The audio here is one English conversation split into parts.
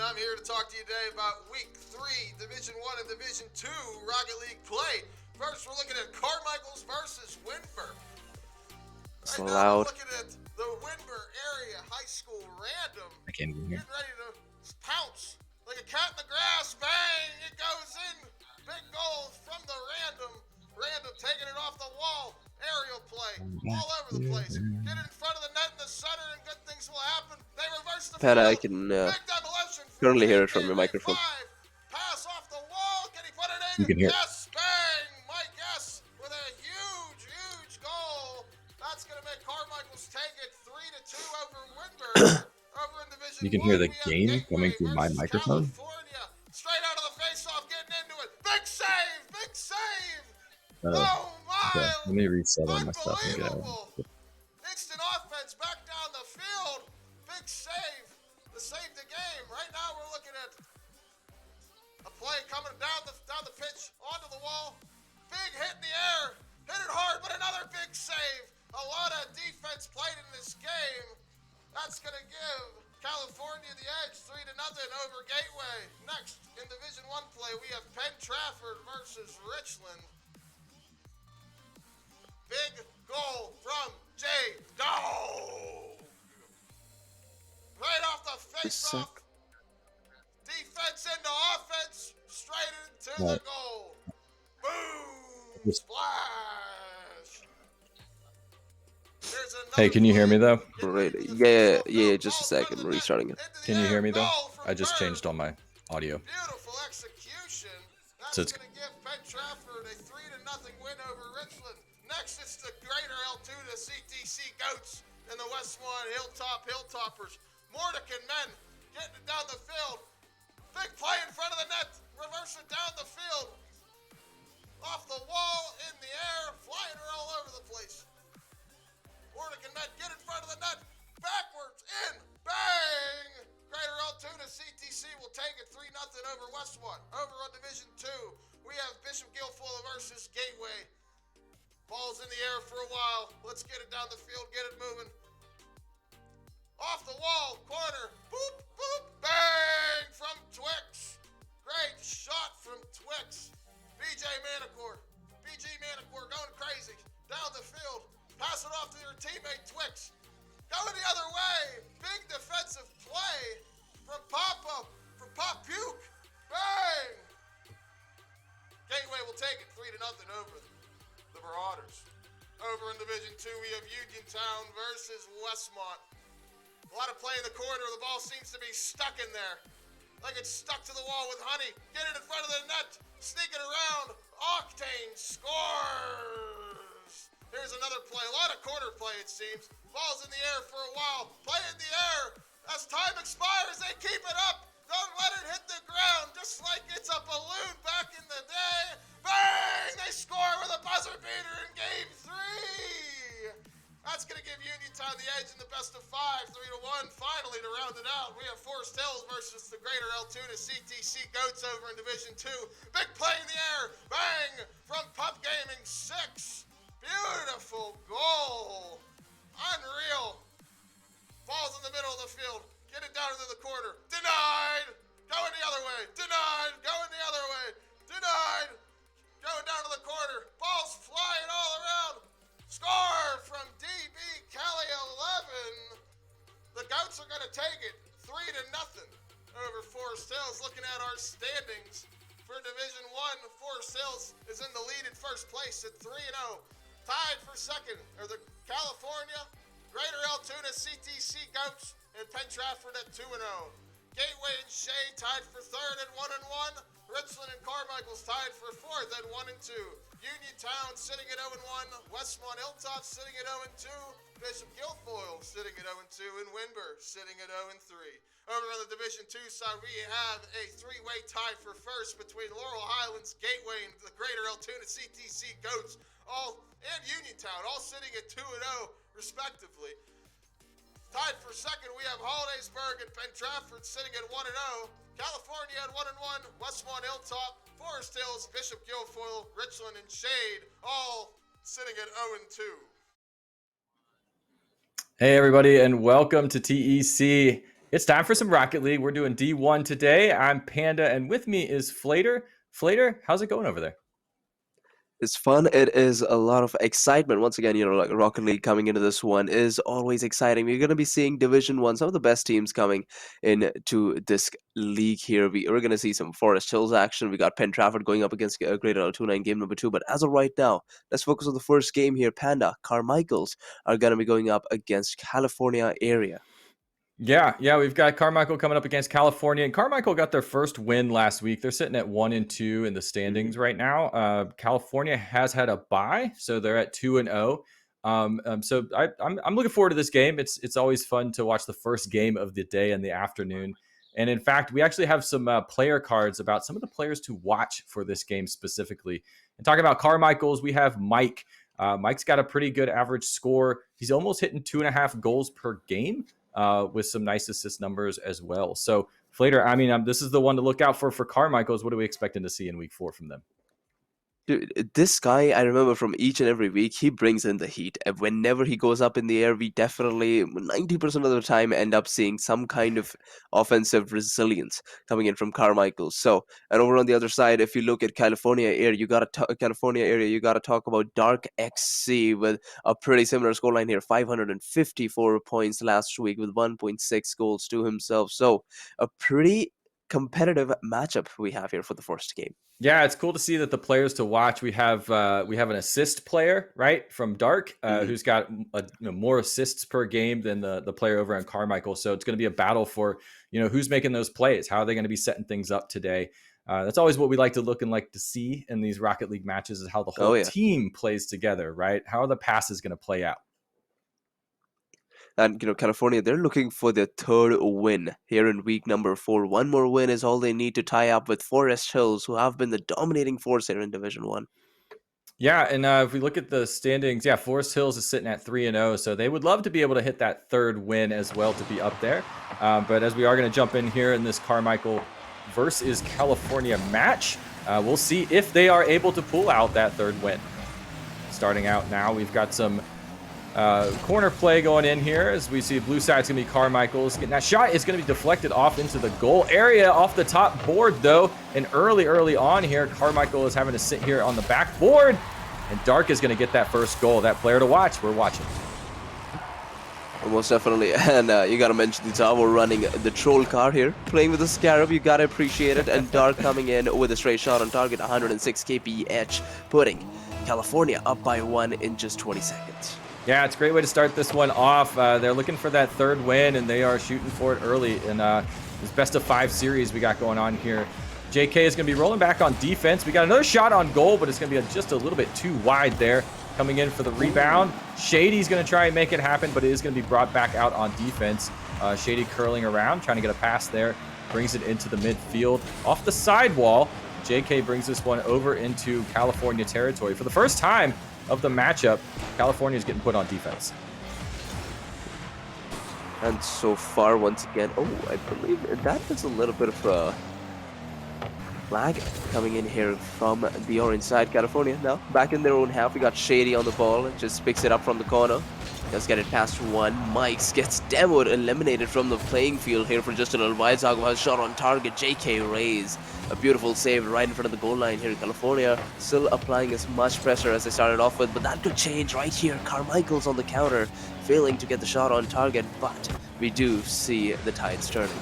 I'm here to talk to you today about Week 3, Division 1 and Division 2 Rocket League play. First, we're looking at Carmichael's versus Windber. It's Right loud. now, we're looking at the Windber Area High School Random. I can't even hear. Getting ready to pounce like a cat in the grass. Bang! It goes in. Big goal from the Random. Random taking it off the wall. Aerial play all over the place. Get it in front of the net in the center and good things will happen. They reverse the Panda, I field. can Big demolition. currently hear it from your microphone. Pass off the wall. Can he put it in? You can hear it. Yes, bang! Mike S. with a huge, huge goal. That's going to make Carmichael's take it 3-2 over Windber. Over in Division You can 1, hear the we have gain Gateway coming through my versus microphone. California. Straight out of the face-off, getting into it. Big save! Big save! Oh, Oh, my! okay. Let me reset all my stuff and get out. Unbelievable! Instant offense back down the field. Big save to save the game. Right now we're looking at a play coming down the pitch onto the wall. Big hit in the air. Hit it hard, but another big save. A lot of defense played in this game. That's going to give California the edge 3-0 over Gateway. Next, in Division 1 play, we have Penn Trafford versus Richland. Big goal from Jay Dog. Right off the face-off. Defense into offense. Straight into the goal. Boom. Splash. Hey, can you hear me though? Right. Yeah, just a second. Restarting it. Can you hear me though? I just changed all my audio. Beautiful execution. That's So it's- going to give Penn Trafford a 3-0 win over Richland. Next, it's the Greater L2 to CTC Goats and the West Swan Hilltoppers. Mordican men getting it down the field. Big play in front of the net. Reverse it down the field. Off the wall, in the air, flying her all over the place. Mordican men get in front of the net. Backwards, in, bang! Greater L2 to CTC will take it 3-0 over West Swan. Over on Division 2, we have Bishop Guilfoyle versus Gateway. Ball's in the air for a while. Let's get it down the field, get it moving. Off the wall, corner, boop, boop, bang from Twix. Great shot from Twix. BG Manicore going crazy. Down the field, pass it off to your teammate Twix. Going the other way, big defensive play from Pop Puke. Bang! Gateway will take it 3-0 over the Marauders. Over in Division 2, we have Uniontown versus Westmont. A lot of play in the corner. The ball seems to be stuck in there. Like it's stuck to the wall with honey. Get it in front of the net. Sneak it around. Octane scores. Here's another play. A lot of corner play, it seems. Ball's in the air for a while. Play in the air. As time expires, they keep it up. Don't let it hit the ground. Just like it's a balloon back in the day. Bang! They score with a buzzer beater in Game 3. That's going to give Uniontown the edge in the best of 5, 3-1. Finally, to round it out, we have Forest Hills versus the Greater L2 to CTC Goats over in Division 2. Big play in the air. Bang! From Pup Gaming 6. Beautiful goal. Unreal. Ball's in the middle of the field. Get it down into the corner. Denied. Going the other way. Denied. Going the other way. Denied. Going down to the corner. Ball's flying all around. Score from DB Cali 11. The Goats are going to take it 3-0 over Forest Hills. Looking at our standings for Division 1, Forest Hills is in the lead in first place at 3-0. Tied for second are the California, Greater Altoona CTC Goats, and Penn Trafford at 2-0. Gateway and Shea tied for third at 1-1. Richland and Carmichael's tied for fourth at 1-2. Uniontown sitting at 0-1. Westmont Hilltop sitting at 0-2. Bishop Guilfoyle sitting at 0-2, and Winburn sitting at 0-3. Over on the Division 2 side, we have a three-way tie for first between Laurel Highlands, Gateway, and the Greater Altoona CTC Goats, and Uniontown, all sitting at 2-0 respectively. Tied for second, we have Hollidaysburg and Penn Trafford sitting at 1-0. California at 1-1, Westmont Hilltop, Forest Hills, Bishop Guilfoyle, Richland, and Shade, all sitting at 0-2. Hey everybody, and welcome to TEC. It's time for some Rocket League. We're doing D1 today. I'm Panda, and with me is Flader. Flader, how's it going over there? It's fun. It is a lot of excitement. Once again, like Rocket League coming into this one is always exciting. We're going to be seeing Division 1, some of the best teams coming into this league here. We're going to see some Forest Hills action. We got Penn Trafford going up against Greater Altoona in game number 2. But as of right now, let's focus on the first game here. Panda, Carmichael's are going to be going up against California area. Yeah, we've got Carmichael coming up against California, and Carmichael got their first win last week. They're sitting at 1-2 in the standings right now. California has had a bye, so they're at 2-0. So I'm looking forward to this game. It's always fun to watch the first game of the day in the afternoon. And in fact, we actually have some player cards about some of the players to watch for this game specifically. And talking about Carmichael's, we have Mike. Mike's got a pretty good average score. He's almost hitting 2.5 goals per game. With some nice assist numbers as well. So, Flader, I mean, this is the one to look out for Carmichael's. What are we expecting to see in week 4 from them? Dude, this guy, I remember from each and every week, he brings in the heat. And whenever he goes up in the air, we definitely, 90% of the time, end up seeing some kind of offensive resilience coming in from Carmichael. So, and over on the other side, if you look at California area, you gotta talk about Dark XC with a pretty similar scoreline here, 554 points last week with 1.6 goals to himself. So, a pretty competitive matchup we have here for the first game. Yeah, it's cool to see that the players to watch. We have an assist player, right, from Dark, who's got more assists per game than the player over on Carmichael. So it's going to be a battle for who's making those plays. How are they going to be setting things up today? That's always what we like to see in these Rocket League matches is how the whole team plays together, right? How are the passes going to play out? And, California, they're looking for their third win here in week number 4. One more win is all they need to tie up with Forest Hills, who have been the dominating force here in Division 1. Yeah, and if we look at the standings, Forest Hills is sitting at 3-0, so they would love to be able to hit that third win as well to be up there. But as we are going to jump in here in this Carmichael versus California match, we'll see if they are able to pull out that third win. Starting out now, we've got some corner play going in here as we see blue side's going to be Carmichael's. That shot is going to be deflected off into the goal area off the top board, though. And early on here, Carmichael is having to sit here on the back board. And Dark is going to get that first goal. That player to watch. We're watching. Most definitely. And you got to mention the top. We're running the troll car here. Playing with the Scarab. You got to appreciate it. And Dark coming in with a straight shot on target. 106 kph, putting California up by 1 in just 20 seconds. Yeah, it's a great way to start this one off. They're looking for that third win, and they are shooting for it early. In this best-of-5 series we got going on here. JK is going to be rolling back on defense. We got another shot on goal, but it's going to be just a little bit too wide there. Coming in for the rebound. Shady's going to try and make it happen, but it is going to be brought back out on defense. Shady curling around, trying to get a pass there. Brings it into the midfield. Off the sidewall, JK brings this one over into California territory. For the first time of the matchup, California is getting put on defense. And so far, once again, I believe that is a little bit of a flag coming in here from the orange side. California now back in their own half. We got Shady on the ball and just picks it up from the corner. Does get it past one. Mikes gets demoed, eliminated from the playing field here for just a little while. Zagwa shot on target. JK Rays. A beautiful save right in front of the goal line here. California still applying as much pressure as they started off with, but that could change right here. Carmichael's on the counter, failing to get the shot on target, but we do see the tides turning.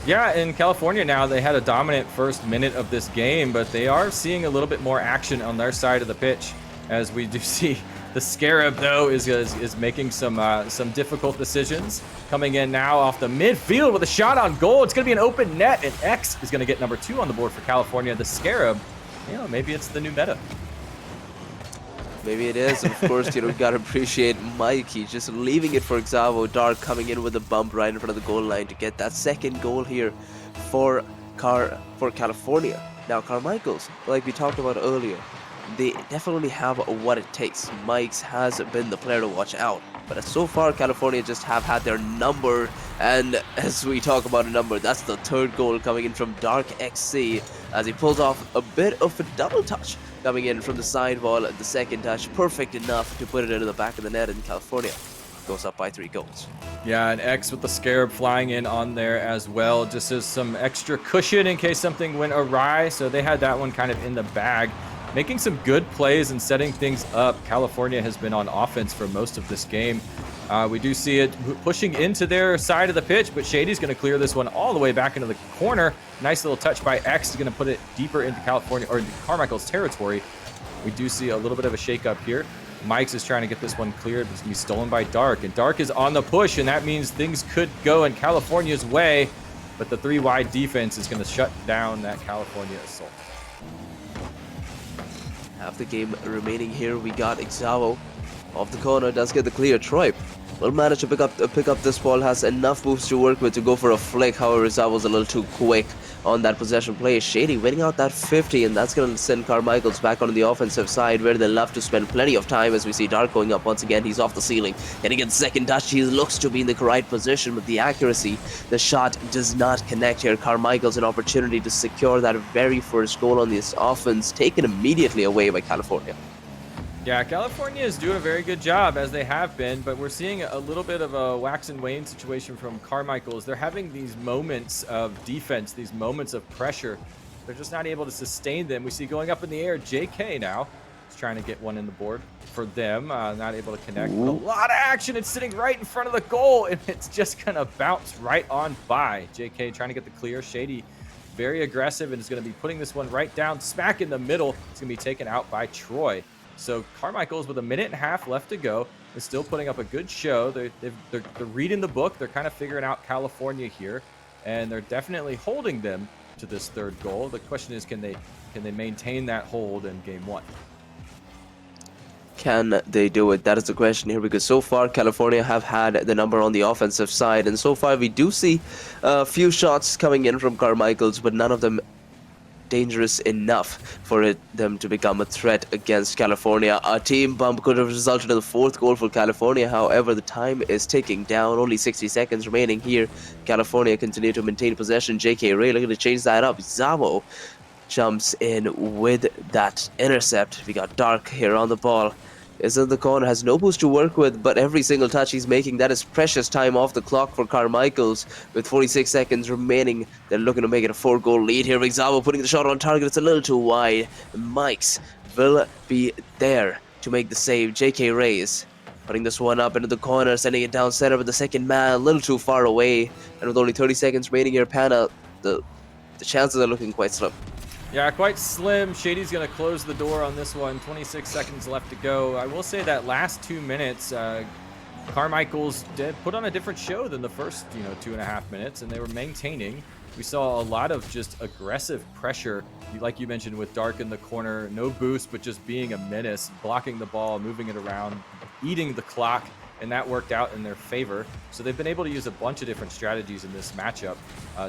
Yeah, in California now, they had a dominant first minute of this game, but they are seeing a little bit more action on their side of the pitch, as we do see the Scarab, though, is making some difficult decisions. Coming in now off the midfield with a shot on goal. It's going to be an open net, and X is going to get number 2 on the board for California. The Scarab, maybe it's the new meta. Maybe it is, and of course, we gotta appreciate Mike. He's just leaving it for Xavo. Dark coming in with a bump right in front of the goal line to get that second goal here for California. Now, Carmichael's, like we talked about earlier, they definitely have what it takes. Mike's has been the player to watch out. But so far, California just have had their number, and as we talk about a number, that's the third goal coming in from Dark XC as he pulls off a bit of a double touch coming in from the side wall. The second touch, perfect enough to put it into the back of the net, and California goes up by 3 goals. Yeah, an X with the Scarab flying in on there as well, just as some extra cushion in case something went awry. So they had that one kind of in the bag. Making some good plays and setting things up. California has been on offense for most of this game. We do see it pushing into their side of the pitch, but Shady's going to clear this one all the way back into the corner. Nice little touch by X, going to put it deeper into California or into Carmichael's territory. We do see a little bit of a shakeup here. Mike's is trying to get this one cleared, but it's going to be stolen by Dark, and Dark is on the push, and that means things could go in California's way, but the 3-wide defense is going to shut down that California assault. Half the game remaining here. We got Xavo off the corner, does get the clear. Troy will manage to pick up this ball, has enough moves to work with to go for a flick. However, Xavo's a little too quick on that possession play. Shady winning out that 50, and that's going to send Carmichael's back on the offensive side, where they love to spend plenty of time. As we see Dark going up once again, he's off the ceiling, getting a second touch. He looks to be in the right position, but the accuracy, the shot does not connect here. Carmichael's an opportunity to secure that very first goal on this offense, taken immediately away by California. Yeah, California is doing a very good job, as they have been, but we're seeing a little bit of a wax and wane situation from Carmichael's. They're having these moments of defense, these moments of pressure. They're just not able to sustain them. We see going up in the air, JK now is trying to get one in the board for them, not able to connect. But a lot of action. It's sitting right in front of the goal, and it's just going to bounce right on by. JK trying to get the clear. Shady very aggressive and is going to be putting this one right down smack in the middle. It's going to be taken out by Troy. So Carmichael's, with 1.5 minutes left to go, is still putting up a good show. They're reading the book. They're kind of figuring out California here, and they're definitely holding them to this third goal. The question is, can they maintain that hold in game 1? Can they do it? That is the question here, because so far California have had the number on the offensive side, and so far we do see a few shots coming in from Carmichael's, but none of them dangerous enough for them to become a threat against California. A team bump could have resulted in the 4th goal for California. However, the time is ticking down. Only 60 seconds remaining here. California continue to maintain possession. JK Ray looking to change that up. Xavo jumps in with that intercept. We got Dark here on the ball. Is in the corner, has no boost to work with, but every single touch he's making, that is precious time off the clock for Carmichael's. With 46 seconds remaining, they're looking to make it a 4-goal lead here. Xavo putting the shot on target. It's a little too wide. Mike's will be there to make the save. JK Reyes putting this one up into the corner, sending it down center, but the second man a little too far away. And with only 30 seconds remaining here, Panda, the chances are looking quite slim. Yeah, quite slim. Shady's going to close the door on this one. 26 seconds left to go. I will say that last 2 minutes, Carmichael's did put on a different show than the first, 2.5 minutes, and they were maintaining. We saw a lot of just aggressive pressure, like you mentioned, with Dark in the corner. No boost, but just being a menace, blocking the ball, moving it around, eating the clock, and that worked out in their favor. So they've been able to use a bunch of different strategies in this matchup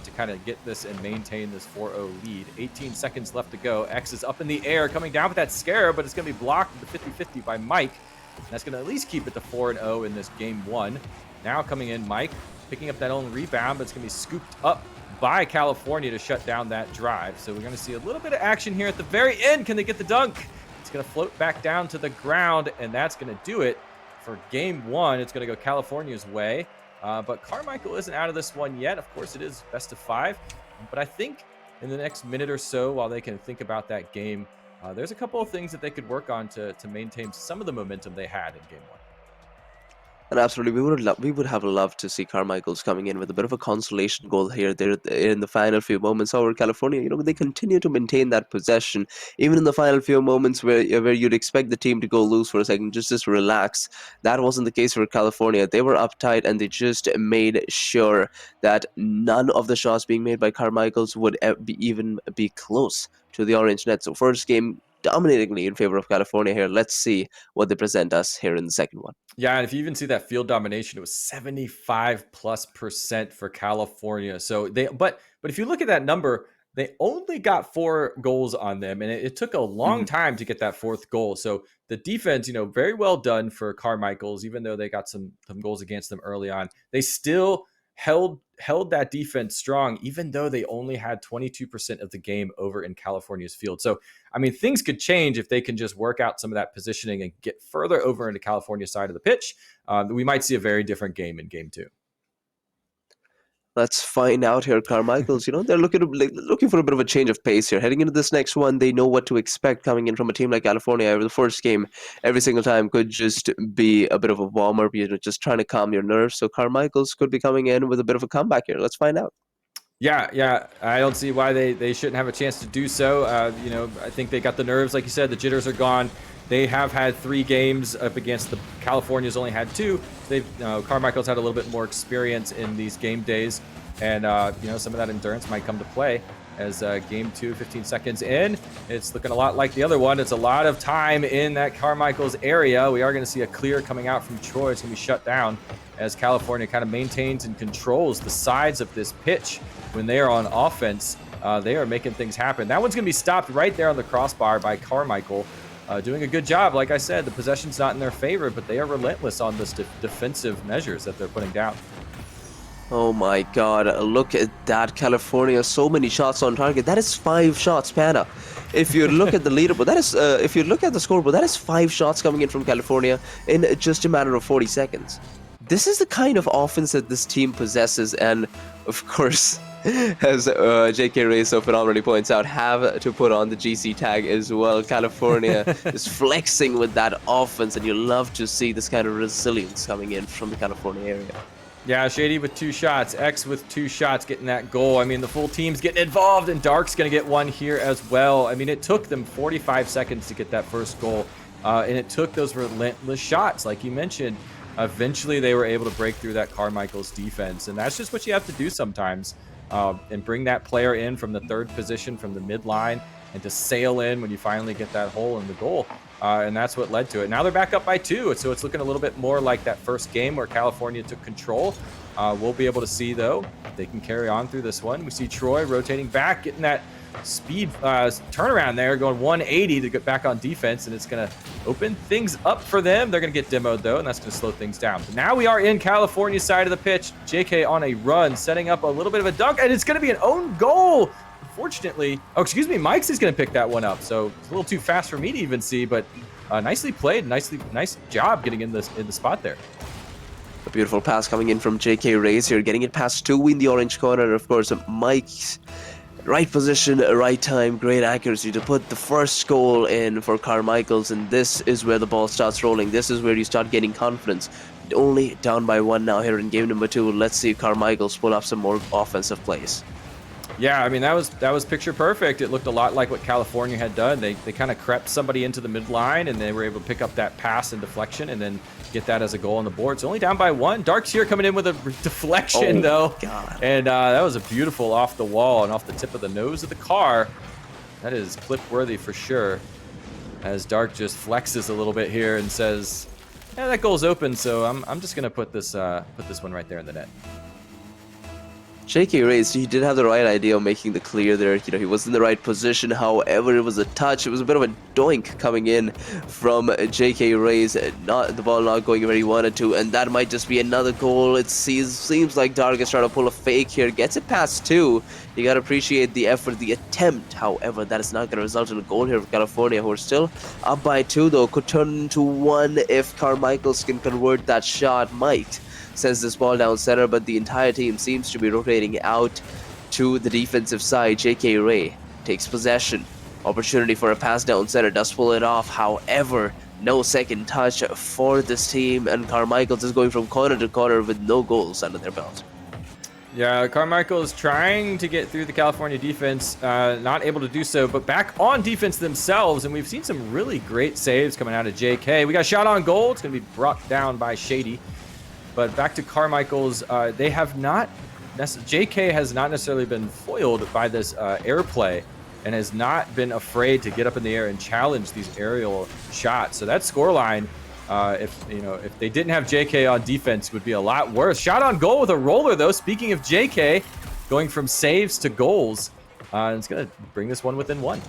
to kind of get this and maintain this 4-0 lead. 18 seconds left to go. X is up in the air, coming down with that scare, but it's going to be blocked with the 50-50 by Mike. And that's going to at least keep it to 4-0 in this game 1. Now coming in, Mike, picking up that own rebound, but it's going to be scooped up by California to shut down that drive. So we're going to see a little bit of action here at the very end. Can they get the dunk? It's going to float back down to the ground, and that's going to do it. For game 1, it's going to go California's way, but Carmichael isn't out of this one yet. Of course, it is best of 5, but I think in the next minute or so, while they can think about that game, there's a couple of things that they could work on to maintain some of the momentum they had in game 1. And absolutely, we would have loved to see Carmichael's coming in with a bit of a consolation goal here there in the final few moments. However, California, they continue to maintain that possession, even in the final few moments where you'd expect the team to go loose for a second, just relax. That wasn't the case for California. They were uptight, and they just made sure that none of the shots being made by Carmichael's would even be close to the orange net. So first game dominatingly in favor of California here. Let's see what they present us here in the second one. Yeah, and if you even see that field domination, it was 75+% for California. So but if you look at that number, they only got 4 goals on them, and it took a long time to get that 4th goal. So the defense, very well done for Carmichael's, even though they got some goals against them early on. They still held that defense strong, even though they only had 22% of the game over in California's field. So, I mean, things could change if they can just work out some of that positioning and get further over into California's side of the pitch. We might see a very different game in game 2. Let's find out here. Carmichael's, they're looking for a bit of a change of pace here. Heading into this next one, they know what to expect coming in from a team like California. The first game, every single time, could just be a bit of a warm-up, just trying to calm your nerves. So Carmichael's could be coming in with a bit of a comeback here. Let's find out. Yeah. I don't see why they shouldn't have a chance to do so. I think they got the nerves, like you said. The jitters are gone. They have had 3 games up against the California's only had 2. Carmichael's had a little bit more experience in these game days, and some of that endurance might come to play as game 2, 15 seconds in. It's looking a lot like the other one. It's a lot of time in that Carmichael's area. We are going to see a clear coming out from Troy. It's going to be shut down as California kind of maintains and controls the sides of this pitch. When they are on offense, they are making things happen. That one's going to be stopped right there on the crossbar by Carmichael. Doing a good job. Like I said, the possession's not in their favor, but they are relentless on this defensive measures that they're putting down. Oh my god, look at that. California, so many shots on target. That is 5 shots, Panda. If you look at the leaderboard, that is, if you look at the scoreboard, that is 5 shots coming in from California in just a matter of 40 seconds. This is the kind of offense that this team possesses, and of course, as J.K. Ray so phenomenally points out, have to put on the GC tag as well. California is flexing with that offense, and you love to see this kind of resilience coming in from the California area. Yeah, Shady with 2 shots, X with 2 shots getting that goal. I mean, the full team's getting involved, and Dark's going to get one here as well. I mean, it took them 45 seconds to get that first goal, and it took those relentless shots, like you mentioned. Eventually, they were able to break through that Carmichael's defense, and that's just what you have to do sometimes, and bring that player in from the 3rd position, from the midline, and to sail in when you finally get that hole in the goal, and that's what led to it. Now they're back up by 2, so it's looking a little bit more like that first game where California took control. We'll be able to see, though, if they can carry on through this one. We see Troy rotating back, getting that speed turnaround there, going 180 to get back on defense, and it's going to open things up for them. They're going to get demoed, though, and that's going to slow things down. But now we are in California's side of the pitch. JK on a run, setting up a little bit of a dunk, and it's going to be an own goal. Unfortunately, Mike's is going to pick that one up, so it's a little too fast for me to even see, but nicely played, nice job getting in the spot there. A beautiful pass coming in from J.K. Reyes here, getting it past 2 in the orange corner. Of course, Mike's right position, right time, great accuracy to put the first goal in for Carmichael's, and this is where the ball starts rolling. This is where you start getting confidence. Only down by 1 now here in game number 2. Let's see if Carmichael's pull up some more offensive plays. Yeah, I mean, that was picture perfect. It looked a lot like what California had done. They kind of crept somebody into the midline, and they were able to pick up that pass and deflection and then get that as a goal on the board. It's only down by 1. Dark's here coming in with a deflection, though. God. And that was a beautiful off the wall and off the tip of the nose of the car. That is clip-worthy for sure, as Dark just flexes a little bit here and says, yeah, that goal's open, so I'm just going to put this one right there in the net. J.K. Reyes, he did have the right idea of making the clear there. He was in the right position. However, it was a touch. It was a bit of a doink coming in from J.K. Reyes. The ball not going where he wanted to, and that might just be another goal. It seems like Dark is trying to pull a fake here. Gets it past 2. You got to appreciate the effort, the attempt. However, that is not going to result in a goal here for California, who are still up by 2, though. Could turn into 1 if Carmichael's can convert that shot. Might sends this ball down center, but the entire team seems to be rotating out to the defensive side. J.K. Ray takes possession. Opportunity for a pass down center, does pull it off. However, no second touch for this team, and Carmichael's is going from corner to corner with no goals under their belt. Yeah, Carmichael is trying to get through the California defense, not able to do so, but back on defense themselves, and we've seen some really great saves coming out of JK. We got a shot on goal. It's going to be brought down by Shady. But back to Carmichael's, they have not JK has not necessarily been foiled by this airplay and has not been afraid to get up in the air and challenge these aerial shots. So that scoreline, if they didn't have JK on defense, would be a lot worse. Shot on goal with a roller, though. Speaking of JK, going from saves to goals, it's going to bring this one within one.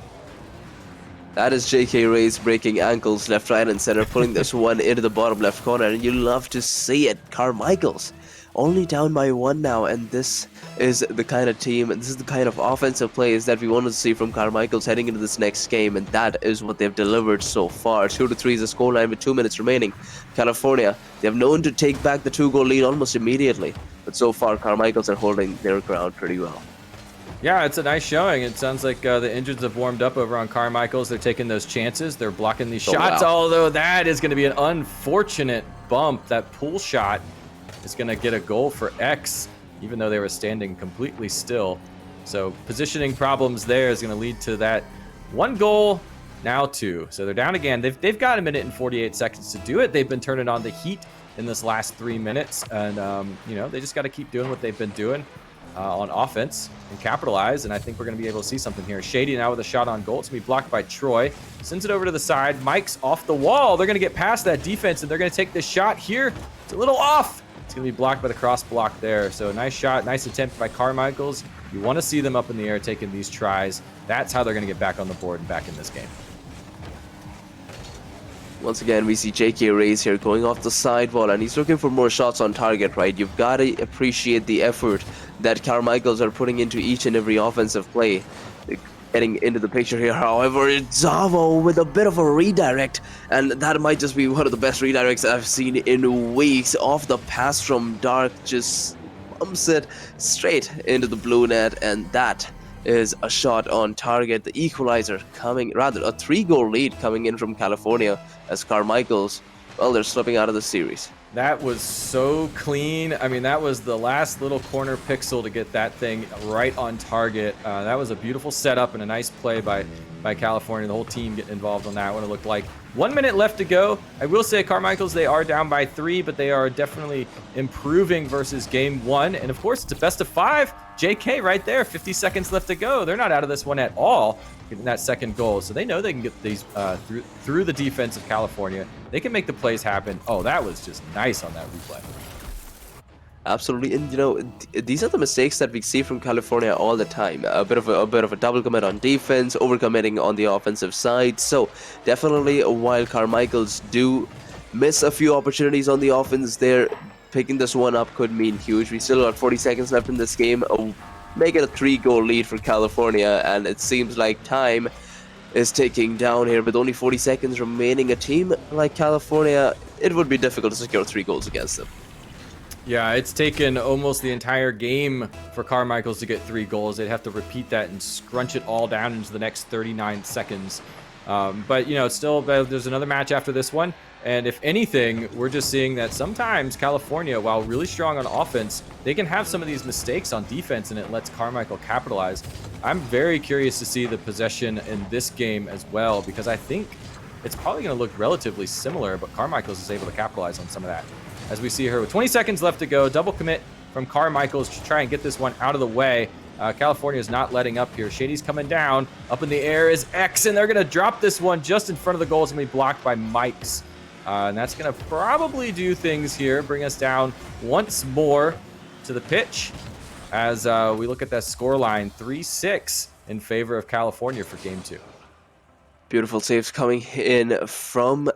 That is J.K. Reyes breaking ankles left, right, and center, pulling this one into the bottom left corner, and you love to see it. Carmichael's only down by 1 now, and this is the kind of team, and this is the kind of offensive plays that we wanted to see from Carmichael's heading into this next game, and that is what they've delivered so far. 2-3 is the scoreline with 2 minutes remaining. California, they have known to take back the 2-goal lead almost immediately, but so far Carmichael's are holding their ground pretty well. Yeah, it's a nice showing. It sounds like the Injured have warmed up over on Carmichael's. They're taking those chances. They're blocking these shots, although that is going to be an unfortunate bump. That pull shot is going to get a goal for X, even though they were standing completely still. So positioning problems there is going to lead to that 1 goal, now 2. So they're down again. They've got a minute and 48 seconds to do it. They've been turning on the heat in this last 3 minutes, and they just got to keep doing what they've been doing on offense and capitalize, and I think we're going to be able to see something here. Shady now with a shot on goal. It's going to be blocked by Troy. Sends it over to the side. Mike's off the wall. They're going to get past that defense, and they're going to take this shot here. It's a little off. It's going to be blocked by the cross block there. So nice shot, nice attempt by Carmichael's. You want to see them up in the air taking these tries. That's how they're going to get back on the board and back in this game. Once again, we see J.K. Reyes here going off the sidewall, and he's looking for more shots on target, right? You've got to appreciate the effort that Carmichael's are putting into each and every offensive play. Getting into the picture here, however, it's Zavo with a bit of a redirect, and that might just be one of the best redirects I've seen in weeks. Off the pass from Dark, just bumps it straight into the blue net, and that is a shot on target. The equalizer coming, rather a 3-goal lead coming in from California, as Carmichael's, well, they're slipping out of the series. That was so clean. I mean, that was the last little corner pixel to get that thing right on target. That was a beautiful setup and a nice play by California. The whole team getting involved on that one. It looked like 1 minute left to go. I will say Carmichael's, they are down by 3, but they are definitely improving versus game 1. And of course, it's a best of 5. JK right there, 50 seconds left to go. They're not out of this one at all, getting that second goal. So they know they can get these through the defense of California. They can make the plays happen. Oh, that was just nice on that replay. Absolutely, and these are the mistakes that we see from California all the time. A bit of a double commit on defense, overcommitting on the offensive side. So definitely, while Carmichael's do miss a few opportunities on the offense, there picking this one up could mean huge. We still got 40 seconds left in this game. Make it a 3-goal lead for California, and it seems like time is ticking down here. With only 40 seconds remaining, a team like California, it would be difficult to secure 3 goals against them. Yeah, it's taken almost the entire game for Carmichael's to get 3 goals. They'd have to repeat that and scrunch it all down into the next 39 seconds. But, still, there's another match after this one. And if anything, we're just seeing that sometimes California, while really strong on offense, they can have some of these mistakes on defense, and it lets Carmichael capitalize. I'm very curious to see the possession in this game as well, because I think it's probably going to look relatively similar, but Carmichael's is able to capitalize on some of that. As we see here with 20 seconds left to go, double commit from Carmichael's to try and get this one out of the way. California is not letting up here. Shady's coming down. Up in the air is X, and they're going to drop this one just in front of the goal. It's going to be blocked by Mike's. And that's going to probably do things here, bring us down once more to the pitch as we look at that score line, 3-6 in favor of California for Game 2. Beautiful saves coming in from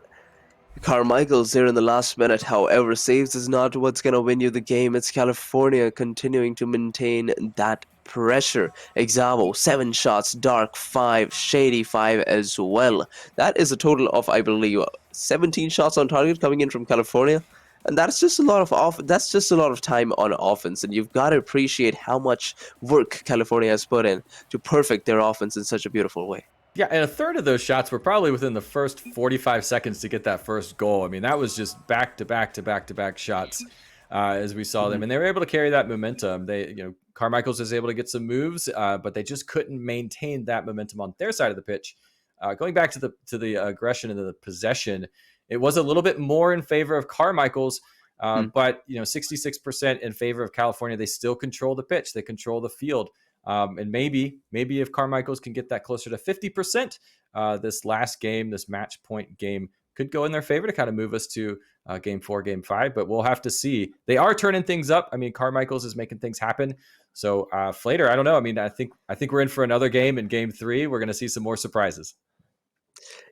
Carmichael's there in the last minute. However, saves is not what's going to win you the game. It's California continuing to maintain that pressure. Exavo, 7 shots, Dark 5, Shady 5 as well. That is a total of, I believe, 17 shots on target coming in from California. And that's just a lot of time on offense, and you've got to appreciate how much work California has put in to perfect their offense in such a beautiful way. Yeah, and a third of those shots were probably within the first 45 seconds to get that first goal. I mean, that was just back-to-back shots as we saw them. And they were able to carry that momentum. Carmichael's was able to get some moves, but they just couldn't maintain that momentum on their side of the pitch. Going back to the aggression and the possession, it was a little bit more in favor of Carmichael's, but 66% in favor of California. They still control the pitch. They control the field. And maybe if Carmichael's can get that closer to 50%, this last game, this match point game, could go in their favor to kind of move us to game 4, game 5. But we'll have to see. They are turning things up. I mean, Carmichael's is making things happen. So Flader, I don't know. I mean, I think we're in for another game in game 3. We're going to see some more surprises.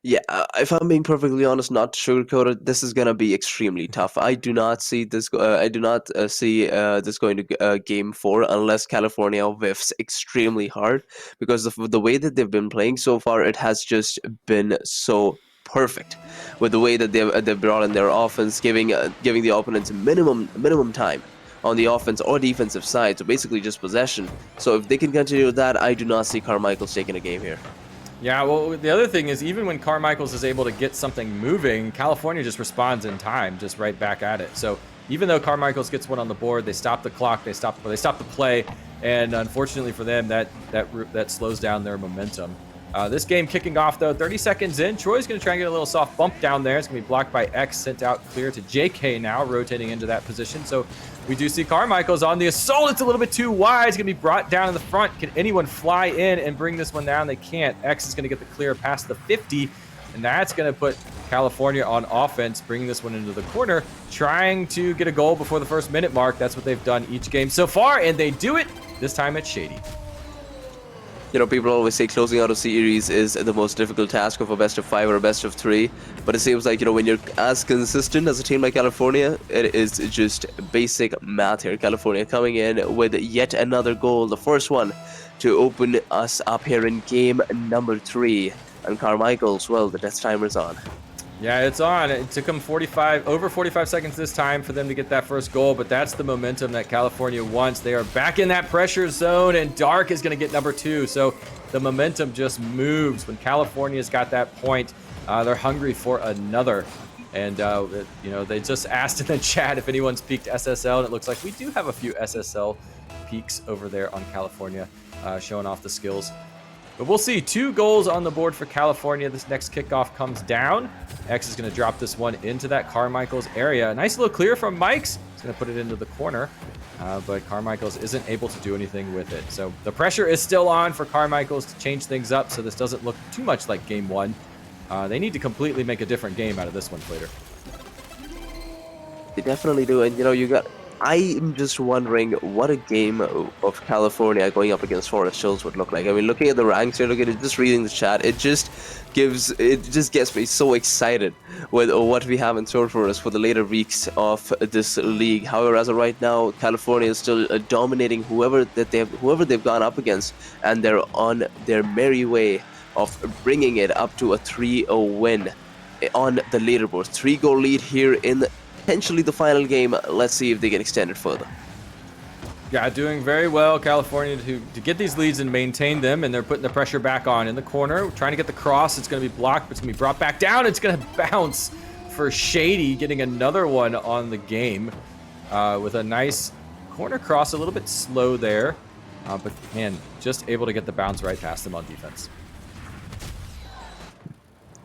Yeah, if I'm being perfectly honest, not to sugarcoat it, this is gonna be extremely tough. I do not see this. I do not see this going to game 4 unless California whiffs extremely hard, because of the way that they've been playing so far, it has just been so perfect with the way that they've brought in their offense, giving the opponents minimum time on the offense or defensive side, so basically just possession. So if they can continue with that, I do not see Carmichael's taking a game here. Yeah, well, the other thing is, even when Carmichael's is able to get something moving, California just responds in time, just right back at it. So even though Carmichael's gets one on the board, they stop the clock, they stop the play, and unfortunately for them, that slows down their momentum. This game kicking off, though, 30 seconds in. Troy's going to try and get a little soft bump down there. It's going to be blocked by X, sent out clear to JK now, rotating into that position. So we do see Carmichael's on the assault. It's a little bit too wide. It's going to be brought down in the front. Can anyone fly in and bring this one down? They can't. X is going to get the clear past the 50, and that's going to put California on offense, bringing this one into the corner, trying to get a goal before the first minute mark. That's what they've done each game so far, and they do it this time at Shady. You know, people always say closing out a series is the most difficult task of a best of 5 or a best of 3. But it seems like, you know, when you're as consistent as a team like California, it is just basic math here. California coming in with yet another goal, the first one to open us up here in game number 3. And Carmichael's, well, the death timer's on. Yeah, it's on. It took them over 45 seconds this time for them to get that first goal, but that's the momentum that California wants. They are back in that pressure zone, and Dark is going to get number 2. So the momentum just moves. When California's got that point, they're hungry for another. And, you know, they just asked in the chat if anyone's peaked SSL, and it looks like we do have a few SSL peaks over there on California, showing off the skills. But we'll see. 2 goals on the board for California. This next kickoff comes down. X is going to drop this one into that Carmichael's area. A nice little clear from Mike's. He's going to put it into the corner. But Carmichael's isn't able to do anything with it. So the pressure is still on for Carmichael's to change things up, so this doesn't look too much like game 1. They need to completely make a different game out of this one later. They definitely do. And, you know, I'm just wondering what a game of California going up against Forest Hills would look like. I mean, looking at the ranks here, looking at it, just reading the chat, it just gets me so excited with what we have in store for us for the later weeks of this league. However, as of right now, California is still dominating whoever they've gone up against, and they're on their merry way of bringing it up to a 3-0 win on the leaderboard. 3-goal lead here in potentially the final game. Let's see if they can extend it further. Yeah, doing very well, California, to get these leads and maintain them, and they're putting the pressure back on in the corner, trying to get the cross. It's going to be blocked, but it's going to be brought back down. It's going to bounce for Shady, getting another one on the game with a nice corner cross, a little bit slow there, but man, just able to get the bounce right past them on defense.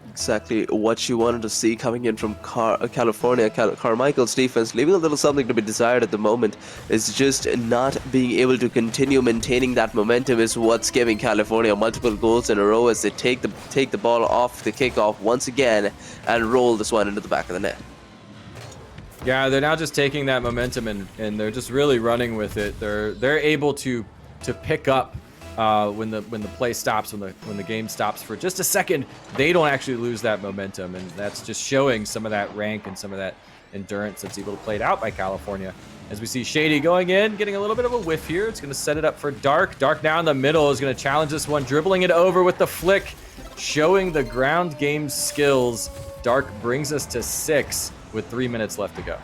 Exactly what you wanted to see coming in from California. Carmichael's defense, leaving a little something to be desired at the moment, is just not being able to continue maintaining that momentum is what's giving California multiple goals in a row as they take the ball off the kickoff once again and roll this one into the back of the net. Yeah, they're now just taking that momentum and they're just really running with it. They're able to pick up when the play stops, when the game stops for just a second. They don't actually lose that momentum, and that's just showing some of that rank and some of that endurance that's able to play out by California. As we see Shady going in, getting a little bit of a whiff here. It's going to set it up for Dark. Dark now in the middle is going to challenge this one, dribbling it over with the flick, showing the ground game skills. Dark brings us to 6 with 3 minutes left to go.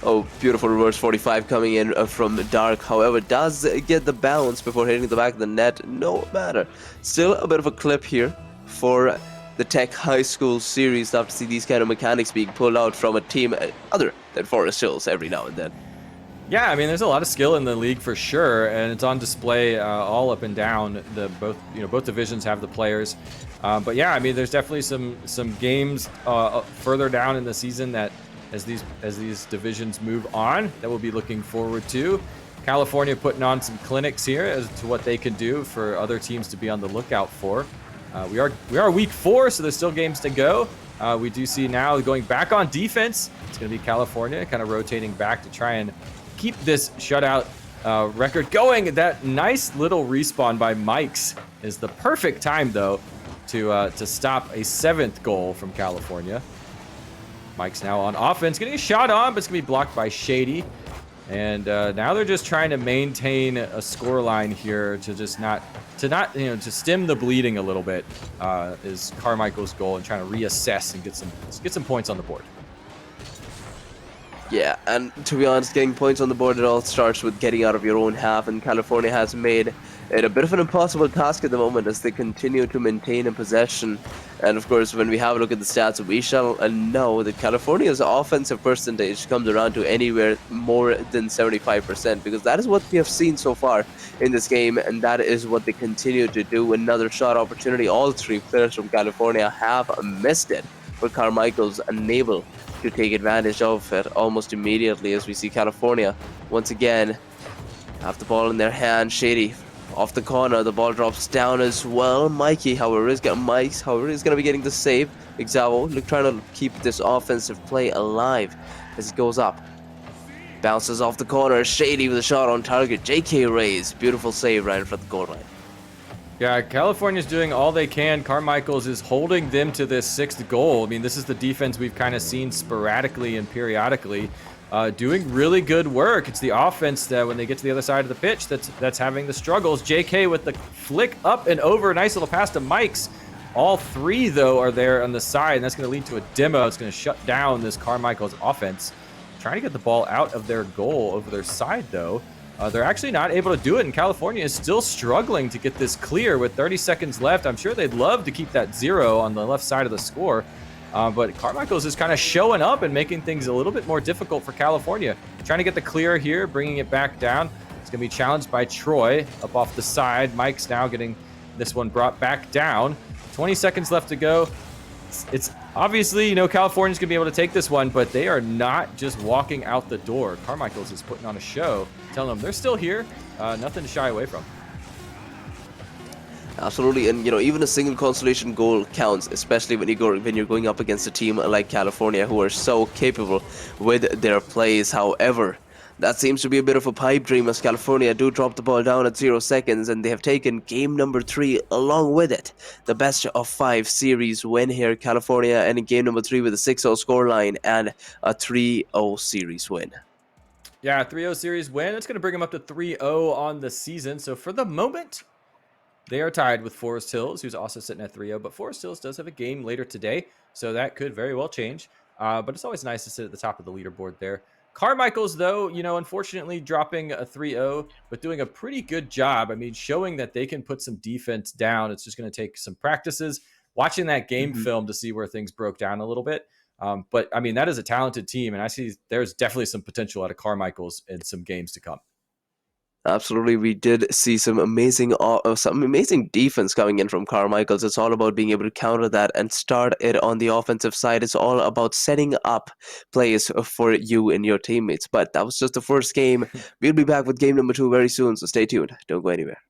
Oh, beautiful reverse 45 coming in from Dark. However, does get the bounce before hitting the back of the net. No matter. Still a bit of a clip here for the TEC High School series. Love to see these kind of mechanics being pulled out from a team other than Forest Hills every now and then. Yeah, I mean, there's a lot of skill in the league for sure, and it's on display all up and down. Both divisions have the players, but yeah, I mean, there's definitely some games further down in the season that as these divisions move on that we'll be looking forward to. California putting on some clinics here as to what they can do for other teams to be on the lookout for. We are week 4, so there's still games to go. We do see now going back on defense. It's going to be California kind of rotating back to try and keep this shutout record going. That nice little respawn by Mike's is the perfect time, though, to stop a 7th goal from California. Mike's now on offense, getting a shot on, but it's going to be blocked by Shady. And now they're just trying to maintain a score line here to just not to stem the bleeding a little bit is Carmichael's goal, and trying to reassess and get some points on the board. Yeah, and to be honest, getting points on the board, it all starts with getting out of your own half, and California has made it a bit of an impossible task at the moment as they continue to maintain a possession. And of course, when we have a look at the stats, we shall know that California's offensive percentage comes around to anywhere more than 75%, because that is what we have seen so far in this game, and that is what they continue to do. Another shot opportunity, all 3 players from California have missed it, but Carmichael's unable to take advantage of it almost immediately, as we see California once again have the ball in their hand. Shady off the corner, the ball drops down as well. Mike's, however, is going to be getting the save. Exavo trying to keep this offensive play alive as it goes up. Bounces off the corner. Shady with a shot on target. JK Ray's beautiful save right in front of the goal line. Yeah, California's doing all they can. Carmichael's is holding them to this 6th goal. I mean, this is the defense we've kind of seen sporadically and periodically doing really good work. It's the offense that when they get to the other side of the pitch that's having the struggles. JK with the flick up and over. Nice little pass to Mike's. All 3, though, are there on the side, and that's going to lead to a demo. It's going to shut down this Carmichael's offense. Trying to get the ball out of their goal over their side, though. They're actually not able to do it, and California is still struggling to get this clear with 30 seconds left. I'm sure they'd love to keep that 0 on the left side of the score, but Carmichael's is kind of showing up and making things a little bit more difficult for California. Trying to get the clear here, bringing it back down. It's going to be challenged by Troy up off the side. Mike's now getting this one brought back down. 20 seconds left to go. It's obviously, California's going to be able to take this one, but they are not just walking out the door. Carmichael's is putting on a show, telling them they're still here, nothing to shy away from. Absolutely, and even a single consolation goal counts, especially when you're going up against a team like California, who are so capable with their plays. However, that seems to be a bit of a pipe dream, as California do drop the ball down at 0 seconds, and they have taken game number 3 along with it. The best of 5 series win here, California, and in game number 3 with a 6-0 scoreline and a 3-0 series win. Yeah, 3-0 series win. It's going to bring them up to 3-0 on the season. So for the moment, they are tied with Forest Hills, who's also sitting at 3-0. But Forest Hills does have a game later today, so that could very well change. But it's always nice to sit at the top of the leaderboard there. Carmichael's, though, unfortunately dropping a 3-0, but doing a pretty good job. I mean, showing that they can put some defense down. It's just going to take some practices, watching that game film to see where things broke down a little bit. But, I mean, that is a talented team, and I see there's definitely some potential out of Carmichael's in some games to come. Absolutely, we did see some amazing defense coming in from Carmichael's. It's all about being able to counter that and start it on the offensive side. It's all about setting up plays for you and your teammates. But that was just the first game. We'll be back with game number 2 very soon, so stay tuned. Don't go anywhere.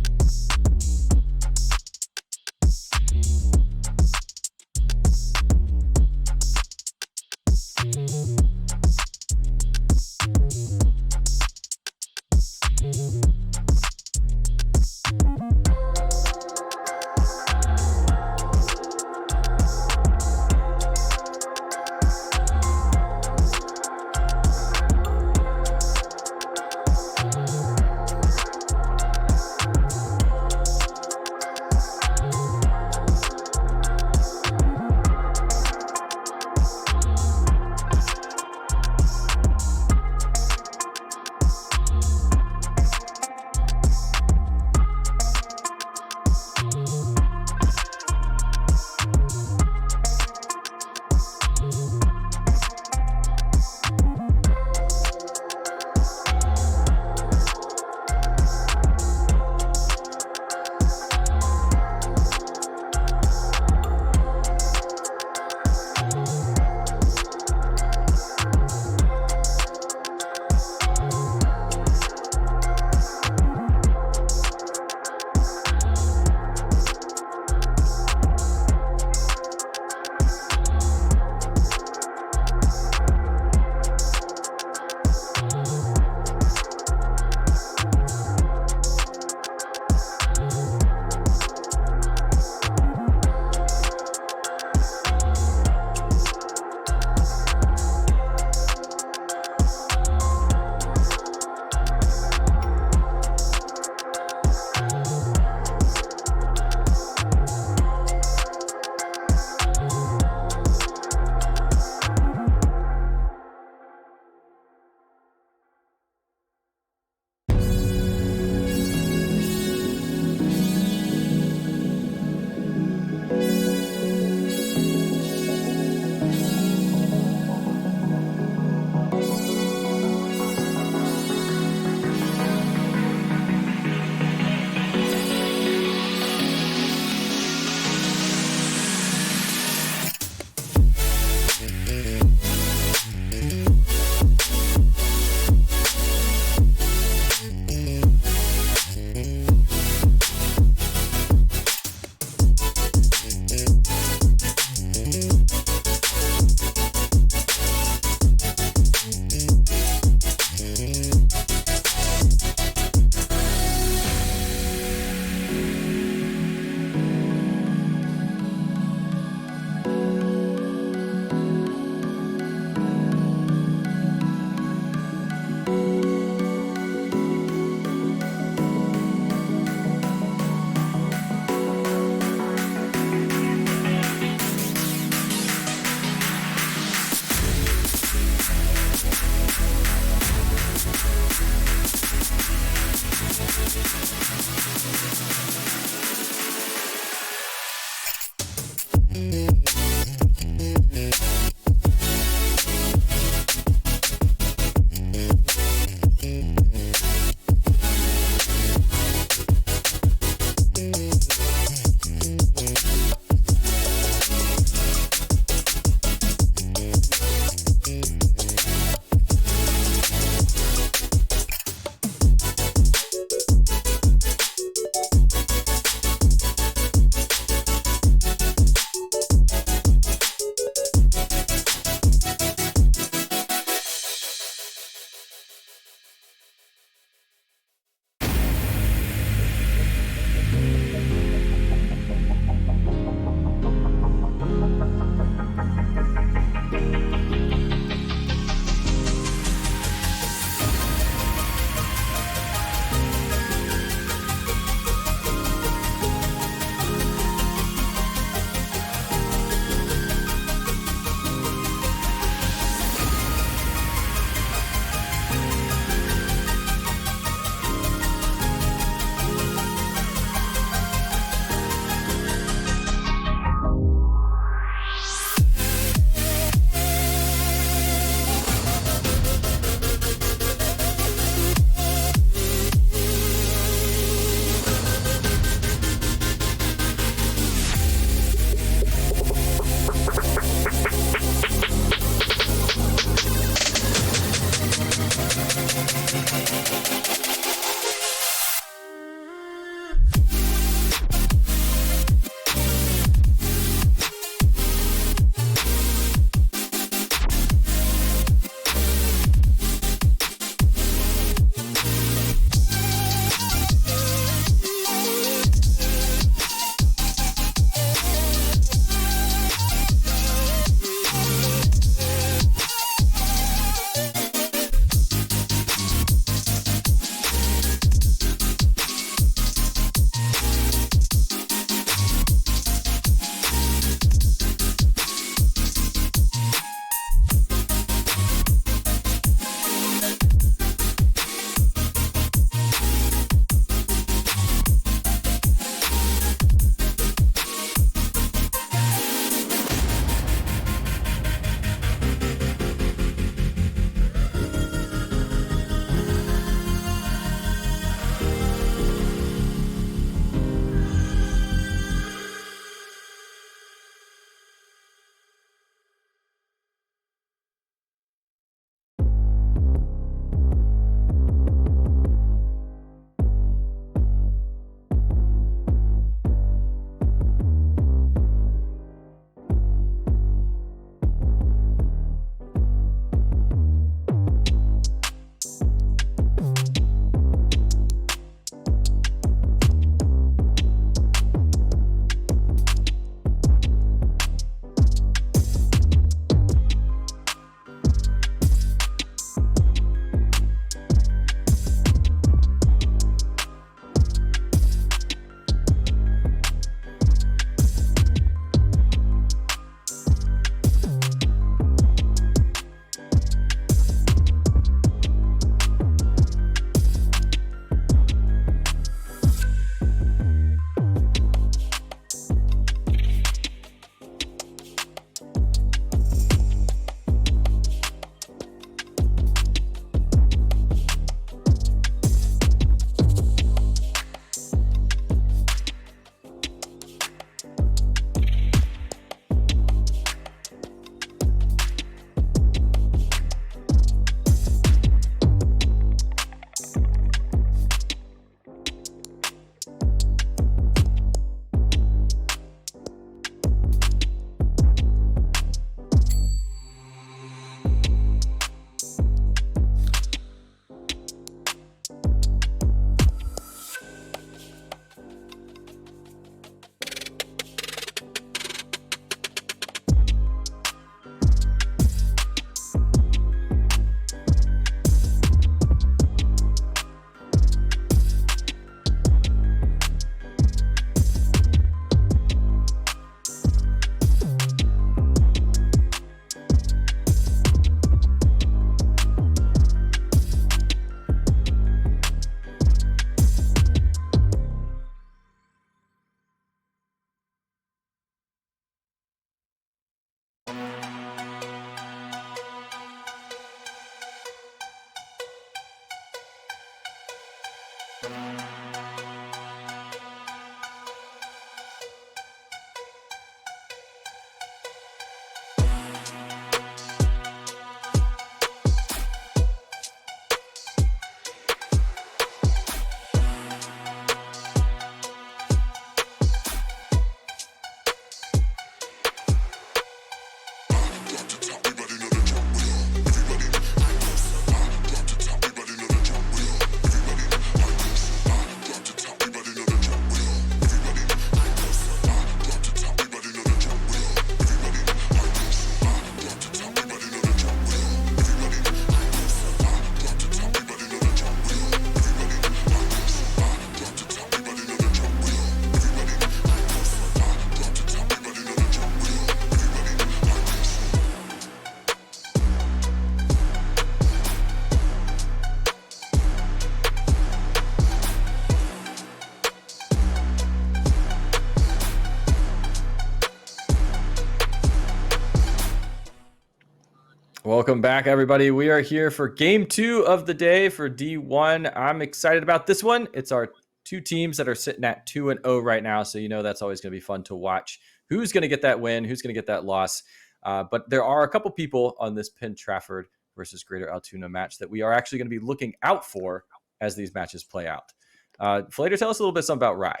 Welcome back, everybody. We are here for game 2 of the day for D1. I'm excited about this one. It's our two teams that are sitting at 2-0 right now, so you know that's always going to be fun to watch. Who's going to get that win? Who's going to get that loss? But there are a couple people on this Penn Trafford versus Greater Altoona match that we are actually going to be looking out for as these matches play out. Flader, tell us a little bit something about Rye.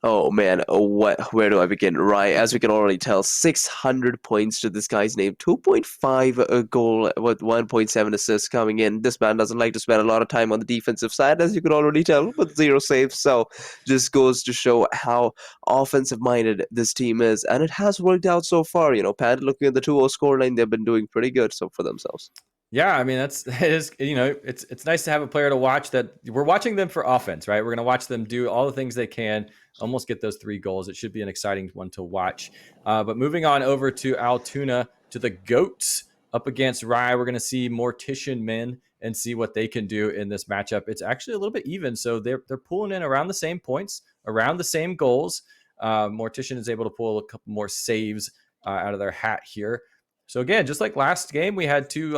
Oh man, where do I begin? Right, as we can already tell, 600 points to this guy's name, 2.5 a goal with 1.7 assists coming in. This man doesn't like to spend a lot of time on the defensive side, as you can already tell, but 0 saves. So just goes to show how offensive-minded this team is, and it has worked out so far. You know, Panda looking at the 2-0 scoreline, they've been doing pretty good so for themselves. Yeah, I mean it's nice to have a player to watch that we're watching them for offense, right? We're going to watch them do all the things they can, almost get those 3 goals. It should be an exciting one to watch. But moving on over to Altoona, to the Goats up against Rye, we're going to see Mortician men and see what they can do in this matchup. It's actually a little bit even, so they're pulling in around the same points, around the same goals. Mortician is able to pull a couple more saves out of their hat here. So again, just like last game, we had two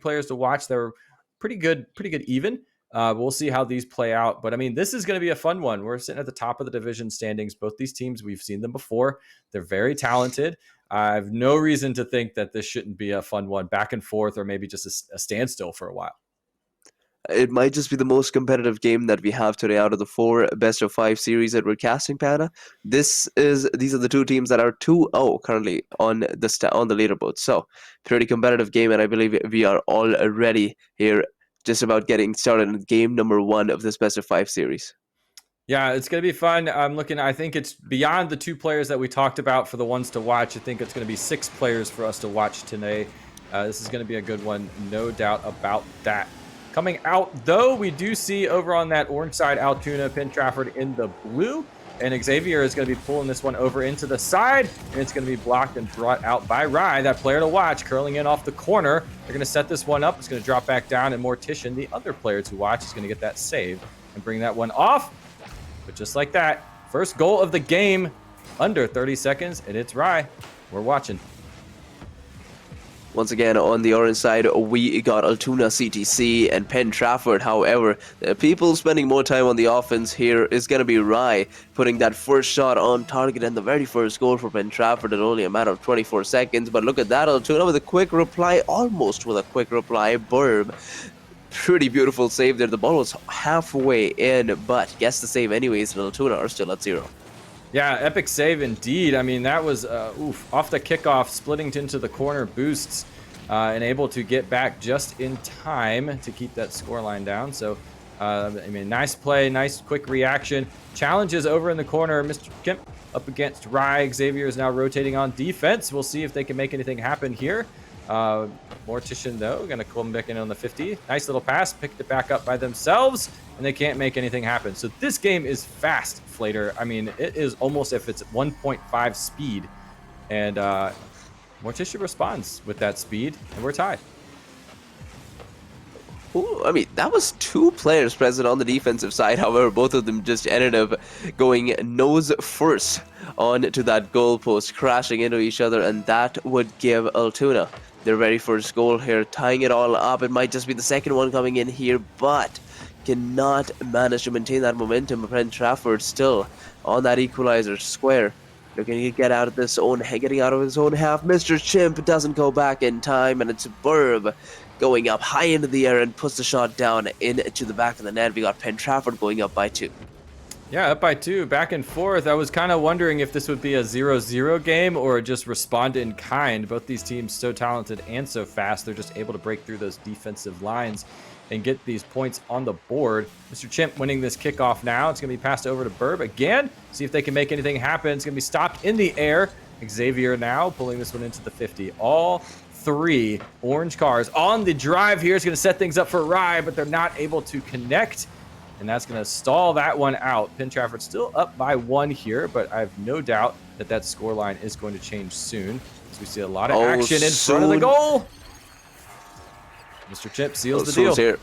players to watch. They were pretty good even. We'll see how these play out. But I mean, this is going to be a fun one. We're sitting at the top of the division standings. Both these teams, we've seen them before. They're very talented. I have no reason to think that this shouldn't be a fun one, back and forth, or maybe just a standstill for a while. It might just be the most competitive game that we have today out of the 4 best-of-5 series that we're casting, Panda. These are the 2 teams that are 2-0 currently on the leaderboard. So, pretty competitive game, and I believe we are all ready here, just about getting started in game number 1 of this best-of-5 series. Yeah, it's going to be fun. I think it's beyond the 2 players that we talked about for the ones to watch. I think it's going to be 6 players for us to watch today. This is going to be a good one, no doubt about that. Coming out, though, we do see over on that orange side, Altoona, Penn Trafford in the blue. And Xavier is going to be pulling this one over into the side. And it's going to be blocked and brought out by Rye, that player to watch, curling in off the corner. They're going to set this one up. It's going to drop back down. And Mortician, the other player to watch, is going to get that save and bring that one off. But just like that, first goal of the game, under 30 seconds. And it's Rye. We're watching. Once again, on the orange side, we got Altoona, CTC, and Penn Trafford. However, the people spending more time on the offense here is going to be Rye, putting that first shot on target and the very first goal for Penn Trafford in only a matter of 24 seconds. But look at that, Altoona with a quick reply, almost with a quick reply, Burb. Pretty beautiful save there. The ball was halfway in, but gets the save anyways, and Altoona are still at 0. Yeah, epic save indeed. I mean, that was off the kickoff, splitting into the corner boosts, and able to get back just in time to keep that scoreline down. So, I mean, nice play, nice quick reaction. Challenges over in the corner. Mr. Kemp up against Rye. Xavier is now rotating on defense. We'll see if they can make anything happen here. Mortician, though, going to come back in on the 50. Nice little pass, picked it back up by themselves, and they can't make anything happen. So this game is fast, Flader. I mean, it is almost if it's 1.5 speed. And Mortician responds with that speed, and we're tied. Ooh, I mean, that was 2 players present on the defensive side. However, both of them just ended up going nose first onto that goalpost, crashing into each other, and that would give Altoona their very first goal here, tying it all up. It might just be the second one coming in here, but cannot manage to maintain that momentum. Penn Trafford still on that equalizer square, looking to get out of this getting out of his own half. Mr. Chimp doesn't go back in time, and it's Burb going up high into the air and puts the shot down into the back of the net. We got Penn Trafford going up by 2. Yeah, up by 2, back and forth. I was kind of wondering if this would be a 0-0 game or just respond in kind. Both these teams so talented and so fast. They're just able to break through those defensive lines and get these points on the board. Mr. Chimp winning this kickoff now. It's going to be passed over to Burb again. See if they can make anything happen. It's going to be stopped in the air. Xavier now pulling this one into the 50. All 3 orange cars on the drive here. It's going to set things up for Rye, but they're not able to connect. And that's going to stall that one out. Penn Trafford still up by 1 here, but I have no doubt that that scoreline is going to change soon, as we see a lot of action in front of the goal. Mr. Chimp seals the deal. Here.